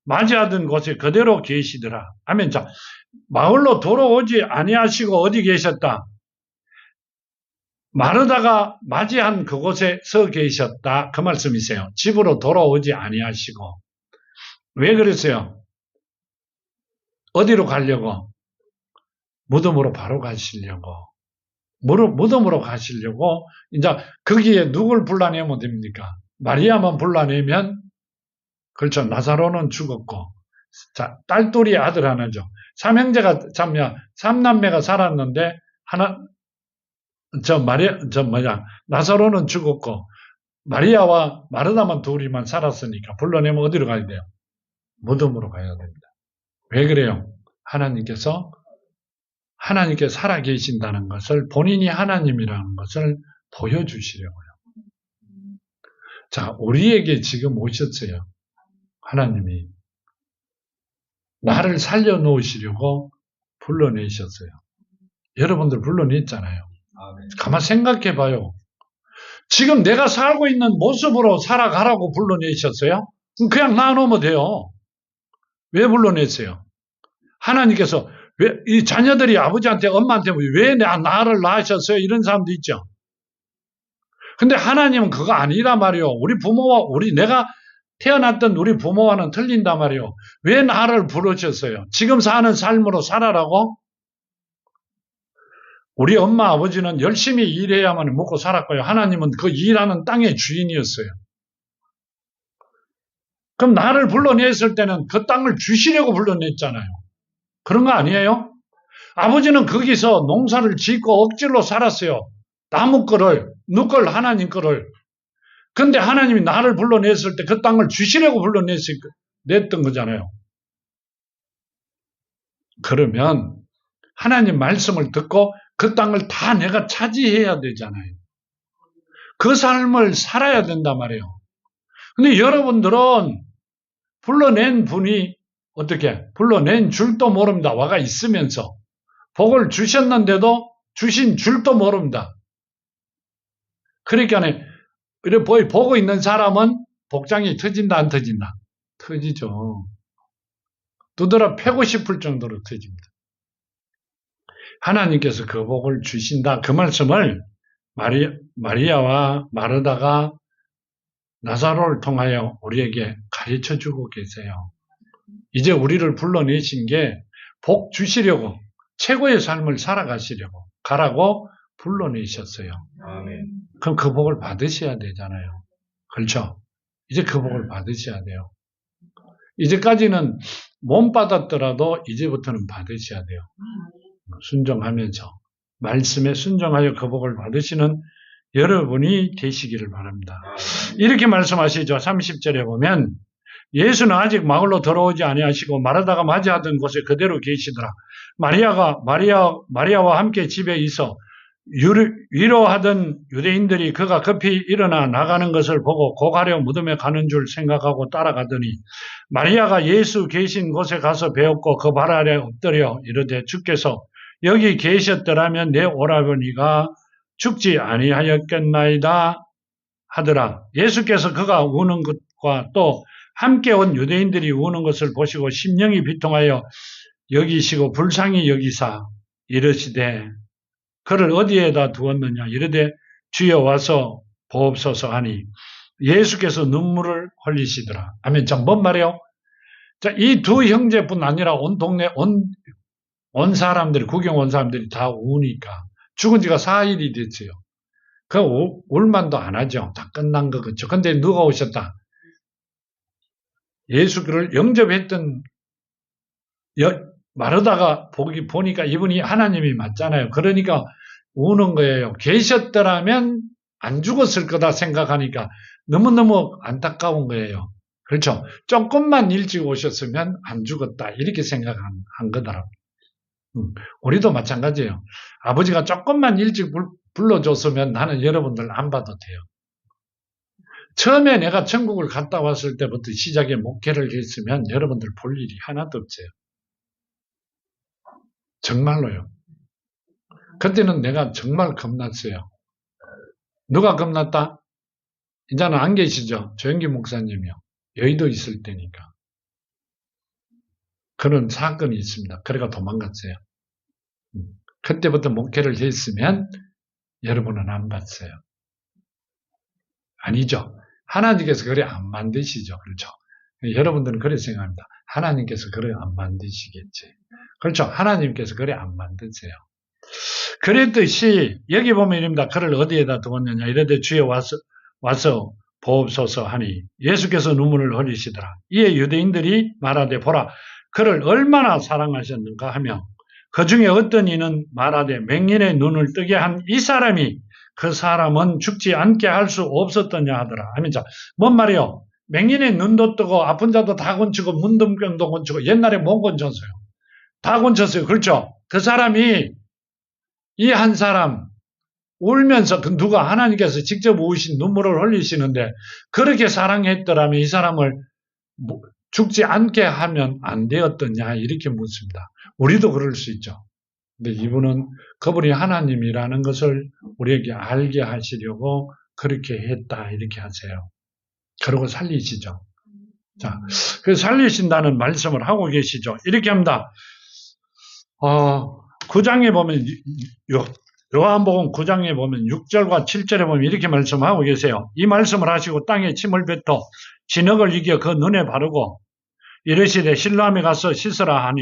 맞이하던 곳에 그대로 계시더라. 하면 자, 마을로 돌아오지 아니하시고 어디 계셨다? 마르다가 맞이한 그곳에 서 계셨다. 그 말씀이세요. 집으로 돌아오지 아니하시고. 왜 그랬어요? 어디로 가려고? 무덤으로 바로 가시려고. 무덤으로 가시려고. 이제 거기에 누굴 불러내면 됩니까? 마리아만 불러내면, 그렇죠. 나사로는 죽었고. 자, 딸둘이 아들 하나죠. 삼형제가, 삼남매가 살았는데, 나사로는 죽었고, 마리아와 마르다만 둘이만 살았으니까 불러내면 어디로 가야 돼요? 무덤으로 가야 됩니다. 왜 그래요? 하나님께 살아계신다는 것을, 본인이 하나님이라는 것을 보여주시려고요. 자, 우리에게 지금 오셨어요. 하나님이. 나를 살려놓으시려고 불러내셨어요. 여러분들 불러냈잖아요. 가만 생각해 봐요. 지금 내가 살고 있는 모습으로 살아가라고 불러내셨어요? 그냥 놔놓으면 돼요. 왜 불러냈어요? 하나님께서 왜 이 자녀들이 아버지한테 엄마한테 왜 나를 낳으셨어요? 이런 사람도 있죠. 근데 하나님은 그거 아니란 말이요. 내가 태어났던 우리 부모와는 틀린단 말이요. 왜 나를 부르셨어요? 지금 사는 삶으로 살아라고? 우리 엄마 아버지는 열심히 일해야만 먹고 살았고요. 하나님은 그 일하는 땅의 주인이었어요. 그럼 나를 불러냈을 때는 그 땅을 주시려고 불러냈잖아요. 그런 거 아니에요? 아버지는 거기서 농사를 짓고 억지로 살았어요. 나무 거를, 누걸 하나님 거를. 근데 하나님이 나를 불러냈을 때 그 땅을 주시려고 냈던 거잖아요. 그러면 하나님 말씀을 듣고 그 땅을 다 내가 차지해야 되잖아요. 그 삶을 살아야 된단 말이에요. 근데 여러분들은 불러낸 분이 불러낸 줄도 모릅니다. 와가 있으면서 복을 주셨는데도 주신 줄도 모릅니다. 그러니까 이렇게 보고 있는 사람은 복장이 터진다 안 터진다? 터지죠. 두드러 패고 싶을 정도로 터집니다. 하나님께서 그 복을 주신다. 그 말씀을 마리아와 마르다가 나사로를 통하여 우리에게 가르쳐주고 계세요. 이제 우리를 불러내신 게 복 주시려고, 최고의 삶을 살아가시려고 가라고 불러내셨어요. 아멘. 그럼 그 복을 받으셔야 되잖아요. 그렇죠? 이제 그 복을 받으셔야 돼요. 이제까지는 못 받았더라도 이제부터는 받으셔야 돼요. 순종하면서 말씀에 순종하여 그 복을 받으시는 여러분이 되시기를 바랍니다. 이렇게 말씀하시죠. 30절에 보면 예수는 아직 마을로 들어오지 아니하시고 마르다가 맞이하던 곳에 그대로 계시더라. 마리아와 함께 집에 있어 위로하던 유대인들이 그가 급히 일어나 나가는 것을 보고 고가려 무덤에 가는 줄 생각하고 따라가더니 마리아가 예수 계신 곳에 가서 배웠고 그 발 아래 엎드려 이르되 주께서 여기 계셨더라면 내 오라버니가 죽지 아니하였겠나이다 하더라. 예수께서 그가 우는 것과 또 함께 온 유대인들이 우는 것을 보시고 심령이 비통하여 여기시고 불쌍히 여기사 이르시되 그를 어디에다 두었느냐 이르되 주여 와서 보옵소서 하니 예수께서 눈물을 흘리시더라. 아멘. 자, 뭔 말이에요? 자, 이 두 형제뿐 아니라 온 동네 온 사람들이 구경 온 사람들이 다 우니까 죽은 지가 4일이 됐어요. 그 울만도 안 하죠. 다 끝난 거 그렇죠. 근데 누가 오셨다? 예수를 영접했던 마르다가 보니까 이분이 하나님이 맞잖아요. 그러니까 우는 거예요. 계셨더라면 안 죽었을 거다 생각하니까 너무너무 안타까운 거예요. 그렇죠? 조금만 일찍 오셨으면 안 죽었다. 이렇게 생각한 거더라고요. 우리도 마찬가지예요. 아버지가 조금만 일찍 불러줬으면 나는 여러분들 안 봐도 돼요. 처음에 내가 천국을 갔다 왔을 때부터 시작에 목회를 했으면 여러분들 볼 일이 하나도 없어요. 정말로요. 그때는 내가 정말 겁났어요. 누가 겁났다? 이제는 안 계시죠? 조영기 목사님이요. 여의도 있을 때니까. 그런 사건이 있습니다. 그래가 도망갔어요. 그때부터 목회를 했으면 여러분은 안 봤어요. 아니죠. 하나님께서 그래 안 만드시죠. 그렇죠. 여러분들은 그렇게 생각합니다. 하나님께서 그래 안 만드시겠지. 그렇죠. 하나님께서 그래 안 만드세요. 그랬듯이 여기 보면 이릅니다. 그를 어디에다 두었느냐. 이르되 주여 와서 보옵소서 하니 예수께서 눈물을 흘리시더라. 이에 유대인들이 말하되 보라 그를 얼마나 사랑하셨는가 하며 그 중에 어떤 이는 말하되 맹인의 눈을 뜨게 한 이 사람이 그 사람은 죽지 않게 할 수 없었더냐 하더라. 하면 자, 뭔 말이요? 맹인의 눈도 뜨고 아픈 자도 다 건치고 문둥병도 건치고 옛날에 못 건쳤어요. 다 건쳤어요. 그렇죠? 그 사람이 이 한 사람 울면서 그 누가 하나님께서 직접 우신 눈물을 흘리시는데 그렇게 사랑했더라면 이 사람을 죽지 않게 하면 안 되었더냐 이렇게 묻습니다. 우리도 그럴 수 있죠. 근데 이분은 그분이 하나님이라는 것을 우리에게 알게 하시려고 그렇게 했다 이렇게 하세요. 그러고 살리시죠. 자, 그 살리신다는 말씀을 하고 계시죠. 이렇게 합니다. 9장에 보면 요한복음 9장에 보면 6절과 7절에 보면 이렇게 말씀하고 계세요. 이 말씀을 하시고 땅에 침을 뱉어 진흙을 이겨 그 눈에 바르고 이르시되 실로암에 가서 씻으라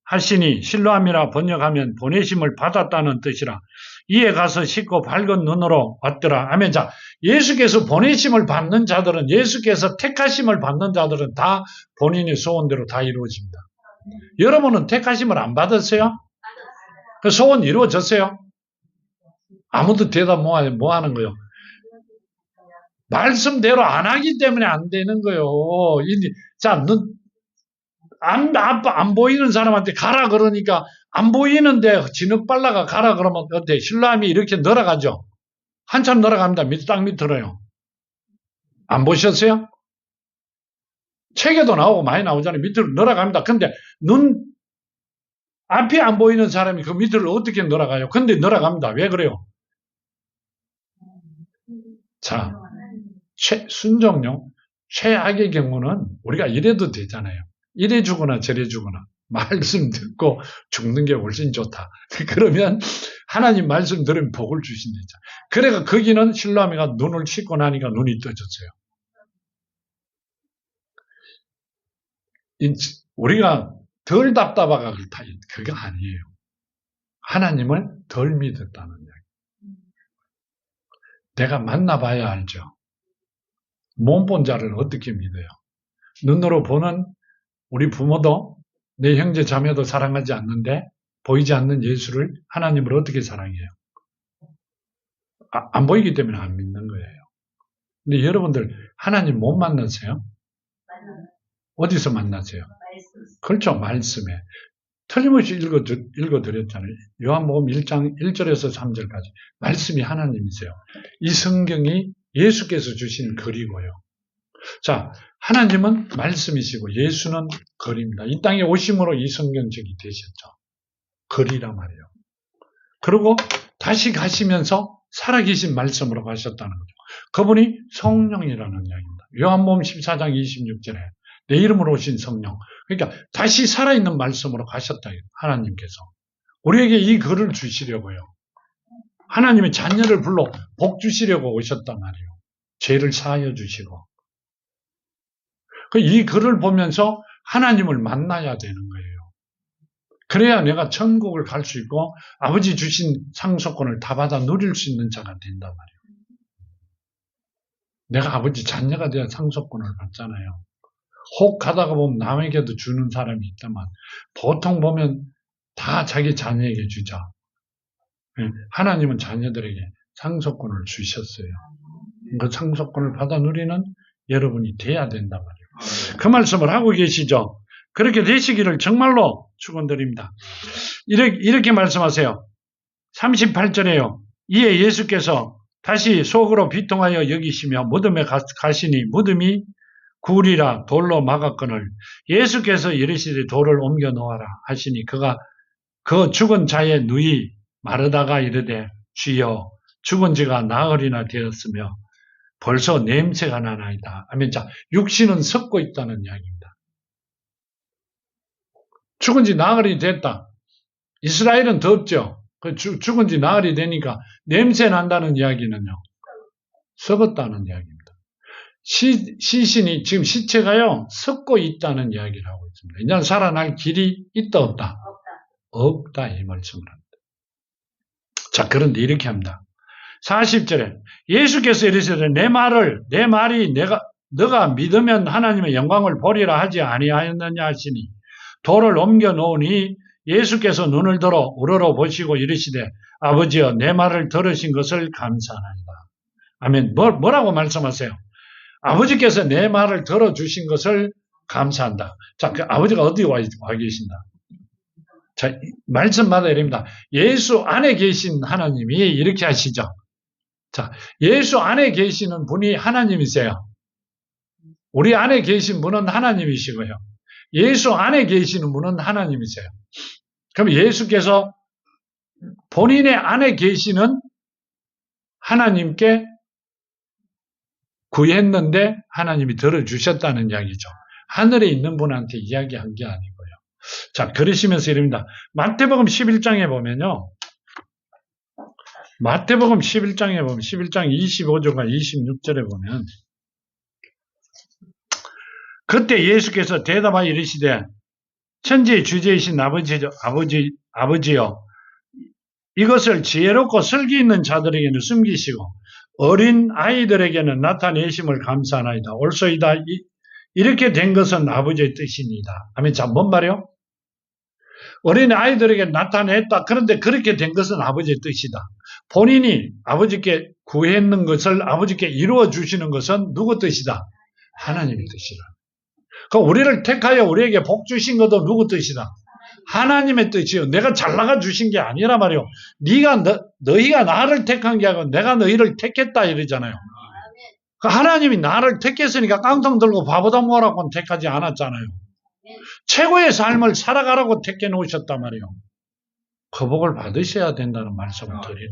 하시니 실로암이라 번역하면 보내심을 받았다는 뜻이라. 이에 가서 씻고 밝은 눈으로 왔더라. 아멘. 자, 예수께서 보내심을 받는 자들은 예수께서 택하심을 받는 자들은 다 본인의 소원대로 다 이루어집니다. 여러분은 택하심을 안 받았어요? 그 소원 이루어졌어요? 아무도 대답 뭐 하는 거예요? 말씀대로 안 하기 때문에 안 되는 거예요. 자, 안 보이는 사람한테 가라 그러니까 안 보이는데 진흙 발라가 가라 그러면 어때? 실로암이 이렇게 늘어가죠? 한참 늘어갑니다. 땅 밑으로요. 안 보셨어요? 책에도 나오고 많이 나오잖아요. 밑으로 늘어갑니다. 근데 앞이 안 보이는 사람이 그 밑으로 어떻게 늘어가요? 근데 늘어갑니다. 왜 그래요? 자, 순종요. 최악의 경우는 우리가 이래도 되잖아요. 이래 주거나 저래 주거나 말씀 듣고 죽는 게 훨씬 좋다. 그러면 하나님 말씀 들으면 복을 주신다죠. 그래가 거기는 실로암이가 눈을 씻고 나니까 눈이 떠졌어요. 우리가 덜 답답하가 그렇다. 그게 아니에요. 하나님을 덜 믿었다는 이야기. 내가 만나봐야 알죠. 못 본 자를 어떻게 믿어요? 눈으로 보는 우리 부모도 내 형제 자매도 사랑하지 않는데 보이지 않는 예수를 하나님을 어떻게 사랑해요? 안 보이기 때문에 안 믿는 거예요. 근데 여러분들 하나님 못 만나세요? 어디서 만나세요? 그렇죠. 말씀에. 틀림없이 읽어드렸잖아요. 요한복음 1장 1절에서 3절까지. 말씀이 하나님이세요. 이 성경이 예수께서 주신 글이고요. 자, 하나님은 말씀이시고 예수는 글입니다. 이 땅에 오심으로 이 성경책이 되셨죠. 글이란 말이에요. 그리고 다시 가시면서 살아계신 말씀으로 가셨다는 거죠. 그분이 성령이라는 이야기입니다. 요한복음 14장 26절에 내 이름으로 오신 성령. 그러니까 다시 살아있는 말씀으로 가셨다. 하나님께서. 우리에게 이 글을 주시려고요. 하나님의 자녀를 불러 복 주시려고 오셨단 말이에요. 죄를 사하여 주시고. 이 글을 보면서 하나님을 만나야 되는 거예요. 그래야 내가 천국을 갈 수 있고 아버지 주신 상속권을 다 받아 누릴 수 있는 자가 된단 말이에요. 내가 아버지 자녀가 돼야 상속권을 받잖아요. 혹 가다가 보면 남에게도 주는 사람이 있다만 보통 보면 다 자기 자녀에게 주자. 하나님은 자녀들에게 상속권을 주셨어요. 그 상속권을 받아 누리는 여러분이 돼야 된단 말이에요. 그 말씀을 하고 계시죠. 그렇게 되시기를 정말로 축원드립니다. 이렇게 말씀하세요. 38절에요. 이에 예수께서 다시 속으로 비통하여 여기시며 무덤에 가시니 무덤이 굴이라 돌로 막았거늘 예수께서 이르시되 돌을 옮겨 놓아라 하시니 그가 그 죽은 자의 누이 마르다가 이르되 주여 죽은 지가 나흘이나 되었으며 벌써 냄새가 나나이다. 아멘. 자, 육신은 썩고 있다는 이야기입니다. 죽은 지 나흘이 됐다. 이스라엘은 덥죠. 죽은 지 나흘이 되니까 냄새 난다는 이야기는요. 썩었다는 이야기입니다. 시신이 지금 시체가요. 썩고 있다는 이야기를 하고 있습니다. 이제 살아날 길이 있다 없다? 없다 이 말씀을 합니다. 자, 그런데 이렇게 합니다. 40절에 예수께서 이르시되 내 말이 너가 믿으면 하나님의 영광을 보리라 하지 아니하였느냐 하시니 돌을 옮겨 놓으니 예수께서 눈을 들어 우러러 보시고 이르시되 아버지여 내 말을 들으신 것을 감사하나이다. 아멘. 뭐라고 말씀하세요? 아버지께서 내 말을 들어주신 것을 감사한다. 자, 그 아버지가 어디 와 계신다? 자, 말씀마다 이릅니다. 예수 안에 계신 하나님이 이렇게 하시죠. 자, 예수 안에 계시는 분이 하나님이세요. 우리 안에 계신 분은 하나님이시고요. 예수 안에 계시는 분은 하나님이세요. 그럼 예수께서 본인의 안에 계시는 하나님께 구했는데 하나님이 들어주셨다는 이야기죠. 하늘에 있는 분한테 이야기한 게 아니고요. 자, 그러시면서 이릅니다. 마태복음 11장에 보면요. 마태복음 11장에 보면 11장 25절과 26절에 보면 그때 예수께서 대답하여 이르시되 천지의 주제이신 아버지여 이것을 지혜롭고 슬기 있는 자들에게는 숨기시고 어린 아이들에게는 나타내심을 감사하나이다. 옳소이다. 이렇게 된 것은 아버지의 뜻이니이다. 아멘. 자, 뭔 말이요? 어린 아이들에게 나타냈다. 그런데 그렇게 된 것은 아버지의 뜻이다. 본인이 아버지께 구했는 것을 아버지께 이루어 주시는 것은 누구 뜻이다? 하나님의 뜻이다. 그럼 우리를 택하여 우리에게 복 주신 것도 누구 뜻이다? 하나님의 뜻이요. 내가 잘 나가 주신 게 아니라 말이요. 너희가 나를 택한 게 아니고 내가 너희를 택했다 이러잖아요. 하나님이 나를 택했으니까 깡통 들고 바보다 뭐라고는 택하지 않았잖아요. 최고의 삶을 살아가라고 택해 놓으셨단 말이에요. 그 복을 받으셔야 된다는 말씀을 드리는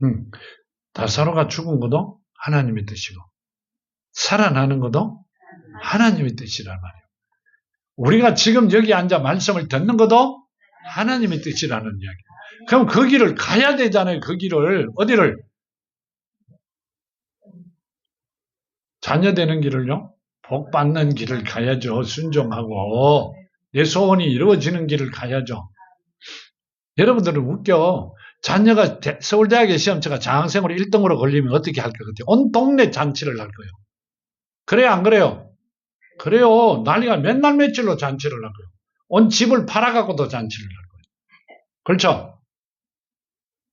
겁니다. 나사로가 죽은 것도 하나님의 뜻이고 살아나는 것도 하나님의 뜻이란 말이에요. 우리가 지금 여기 앉아 말씀을 듣는 것도 하나님의 뜻이라는 이야기. 그럼 그 길을 가야 되잖아요. 그 길을 어디를? 자녀 되는 길을요. 복 받는 길을 가야죠. 순종하고 내 소원이 이루어지는 길을 가야죠. 여러분들은 웃겨. 자녀가 서울대학의 시험처가 장학생으로 1등으로 걸리면 어떻게 할 것 같아요? 온 동네 잔치를 할 거예요. 그래요? 안 그래요? 그래요. 난리가 맨날 며칠로 잔치를 할 거예요. 온 집을 팔아갖고도 잔치를 할 거예요. 그렇죠?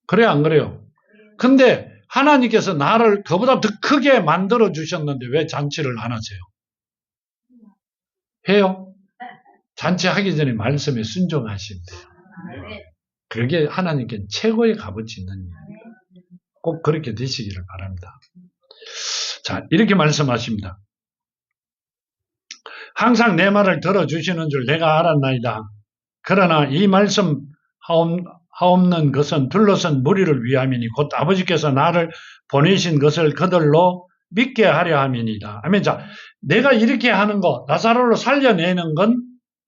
그래요? 안 그래요? 근데 하나님께서 나를 그보다 더 크게 만들어 주셨는데 왜 잔치를 안 하세요? 해요? 잔치하기 전에 말씀에 순종하신대요. 그게 하나님께 최고의 값어치 있는 일이에요. 꼭 그렇게 되시기를 바랍니다. 자, 이렇게 말씀하십니다. 항상 내 말을 들어주시는 줄 내가 알았나이다. 그러나 이 말씀 하옵는 것은 둘러선 무리를 위함이니 곧 아버지께서 나를 보내신 것을 그들로 믿게 하려 함이니이다. 아멘. 자, 내가 이렇게 하는 거, 나사로를 살려내는 건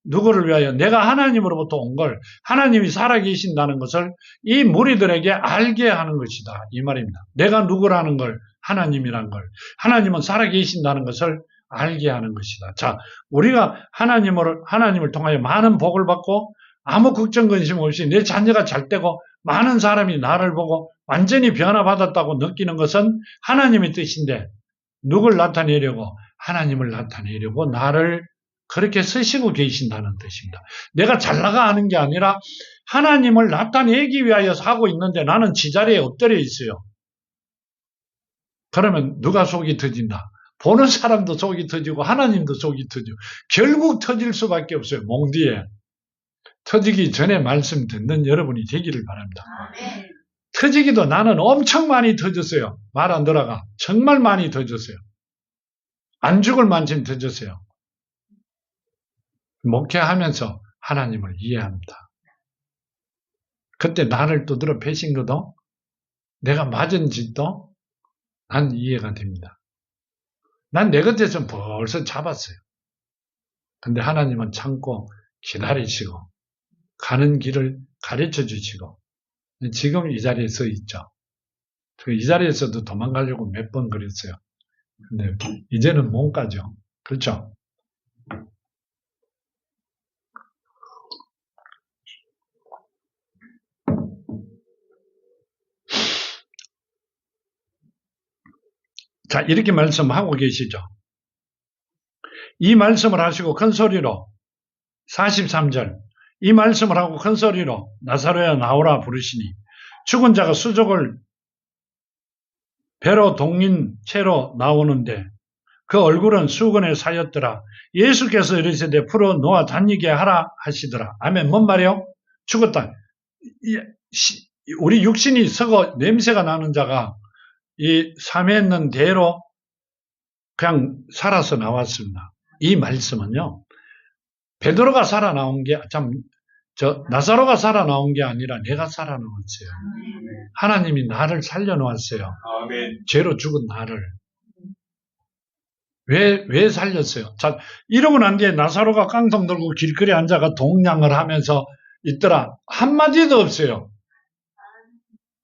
누구를 위하여? 내가 하나님으로부터 온 걸, 하나님이 살아계신다는 것을 이 무리들에게 알게 하는 것이다. 이 말입니다. 내가 누구라는 걸, 하나님이란 걸, 하나님은 살아계신다는 것을 알게 하는 것이다. 자, 우리가 하나님을 통하여 많은 복을 받고 아무 걱정 근심 없이 내 자녀가 잘 되고 많은 사람이 나를 보고 완전히 변화받았다고 느끼는 것은 하나님의 뜻인데 누굴 나타내려고? 하나님을 나타내려고 나를 그렇게 쓰시고 계신다는 뜻입니다. 내가 잘 나가 하는 게 아니라 하나님을 나타내기 위하여 하고 있는데 나는 지자리에 엎드려 있어요. 그러면 누가 속이 터진다? 보는 사람도 속이 터지고 하나님도 속이 터지고 결국 터질 수밖에 없어요. 몽디에. 터지기 전에 말씀 듣는 여러분이 되기를 바랍니다. 터지기도 나는 엄청 많이 터졌어요. 말 안 들어가. 정말 많이 터졌어요. 안 죽을 만큼 터졌어요. 목회하면서 하나님을 이해합니다. 그때 나를 두드려 패신 것도 내가 맞은 짓도 난 이해가 됩니다. 난 내 곁에서 벌써 잡았어요. 근데 하나님은 참고 기다리시고 가는 길을 가르쳐 주시고 지금 이 자리에 서 있죠. 이 자리에서도 도망가려고 몇 번 그랬어요. 근데 이제는 못 가죠. 그렇죠? 자, 이렇게 말씀하고 계시죠. 이 말씀을 하시고 큰 소리로 43절 이 말씀을 하고 큰 소리로 나사로야 나오라 부르시니 죽은 자가 수족을 배로 동인 채로 나오는데 그 얼굴은 수건에 사였더라. 예수께서 이르시되 풀어 놓아 다니게 하라 하시더라. 아멘. 뭔 말이요? 죽었다. 우리 육신이 썩어 냄새가 나는 자가 이 삼했는 대로 그냥 살아서 나왔습니다. 이 말씀은요. 베드로가 살아나온 게 나사로가 살아나온 게 아니라 내가 살아나왔어요. 하나님이 나를 살려놓았어요. 죄로 죽은 나를. 왜 살렸어요? 자, 이러고 난 뒤에 나사로가 깡통 들고 길거리에 앉아가 동냥을 하면서 있더라. 한마디도 없어요.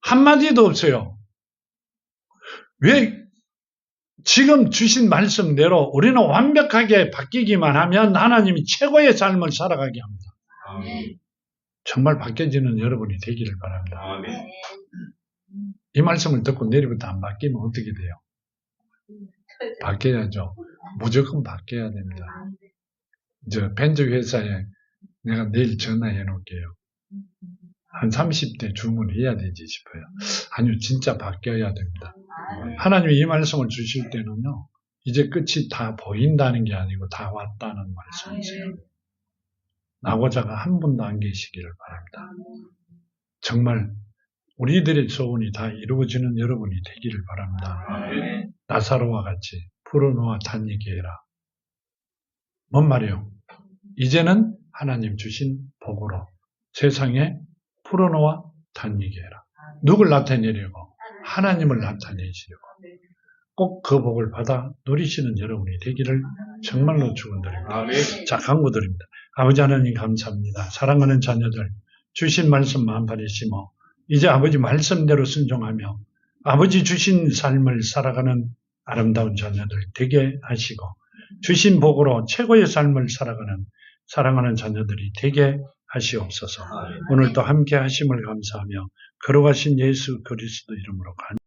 한마디도 없어요. 왜 지금 주신 말씀대로 우리는 완벽하게 바뀌기만 하면 하나님이 최고의 삶을 살아가게 합니다. 정말 바뀌어지는 여러분이 되기를 바랍니다. 이 말씀을 듣고 내일부터 안 바뀌면 어떻게 돼요? 바뀌어야죠. 무조건 바뀌어야 됩니다. 저 벤츠 회사에 내가 내일 전화해 놓을게요. 한 30대 주문해야 되지 싶어요. 아니요, 진짜 바뀌어야 됩니다. 하나님이 이 말씀을 주실 때는요, 이제 끝이 다 보인다는 게 아니고 다 왔다는 말씀이세요. 나고자가 한 분도 안 계시기를 바랍니다. 정말 우리들의 소원이 다 이루어지는 여러분이 되기를 바랍니다. 나사로와 같이 풀어놓아 다니게 해라. 뭔 말이요? 이제는 하나님 주신 복으로 세상에 풀어놓아 다니게 해라. 누굴 나타내려고? 하나님을 나타내시려고. 꼭 그 복을 받아 누리시는 여러분이 되기를 정말로 축원드립니다. 자, 간구드립니다. 아버지 하나님 감사합니다. 사랑하는 자녀들 주신 말씀 만발히 심어 이제 아버지 말씀대로 순종하며 아버지 주신 삶을 살아가는 아름다운 자녀들 되게 하시고 주신 복으로 최고의 삶을 살아가는 사랑하는 자녀들이 되게 하시옵소서. 오늘도 함께 하심을 감사하며 걸어가신 예수 그리스도 이름으로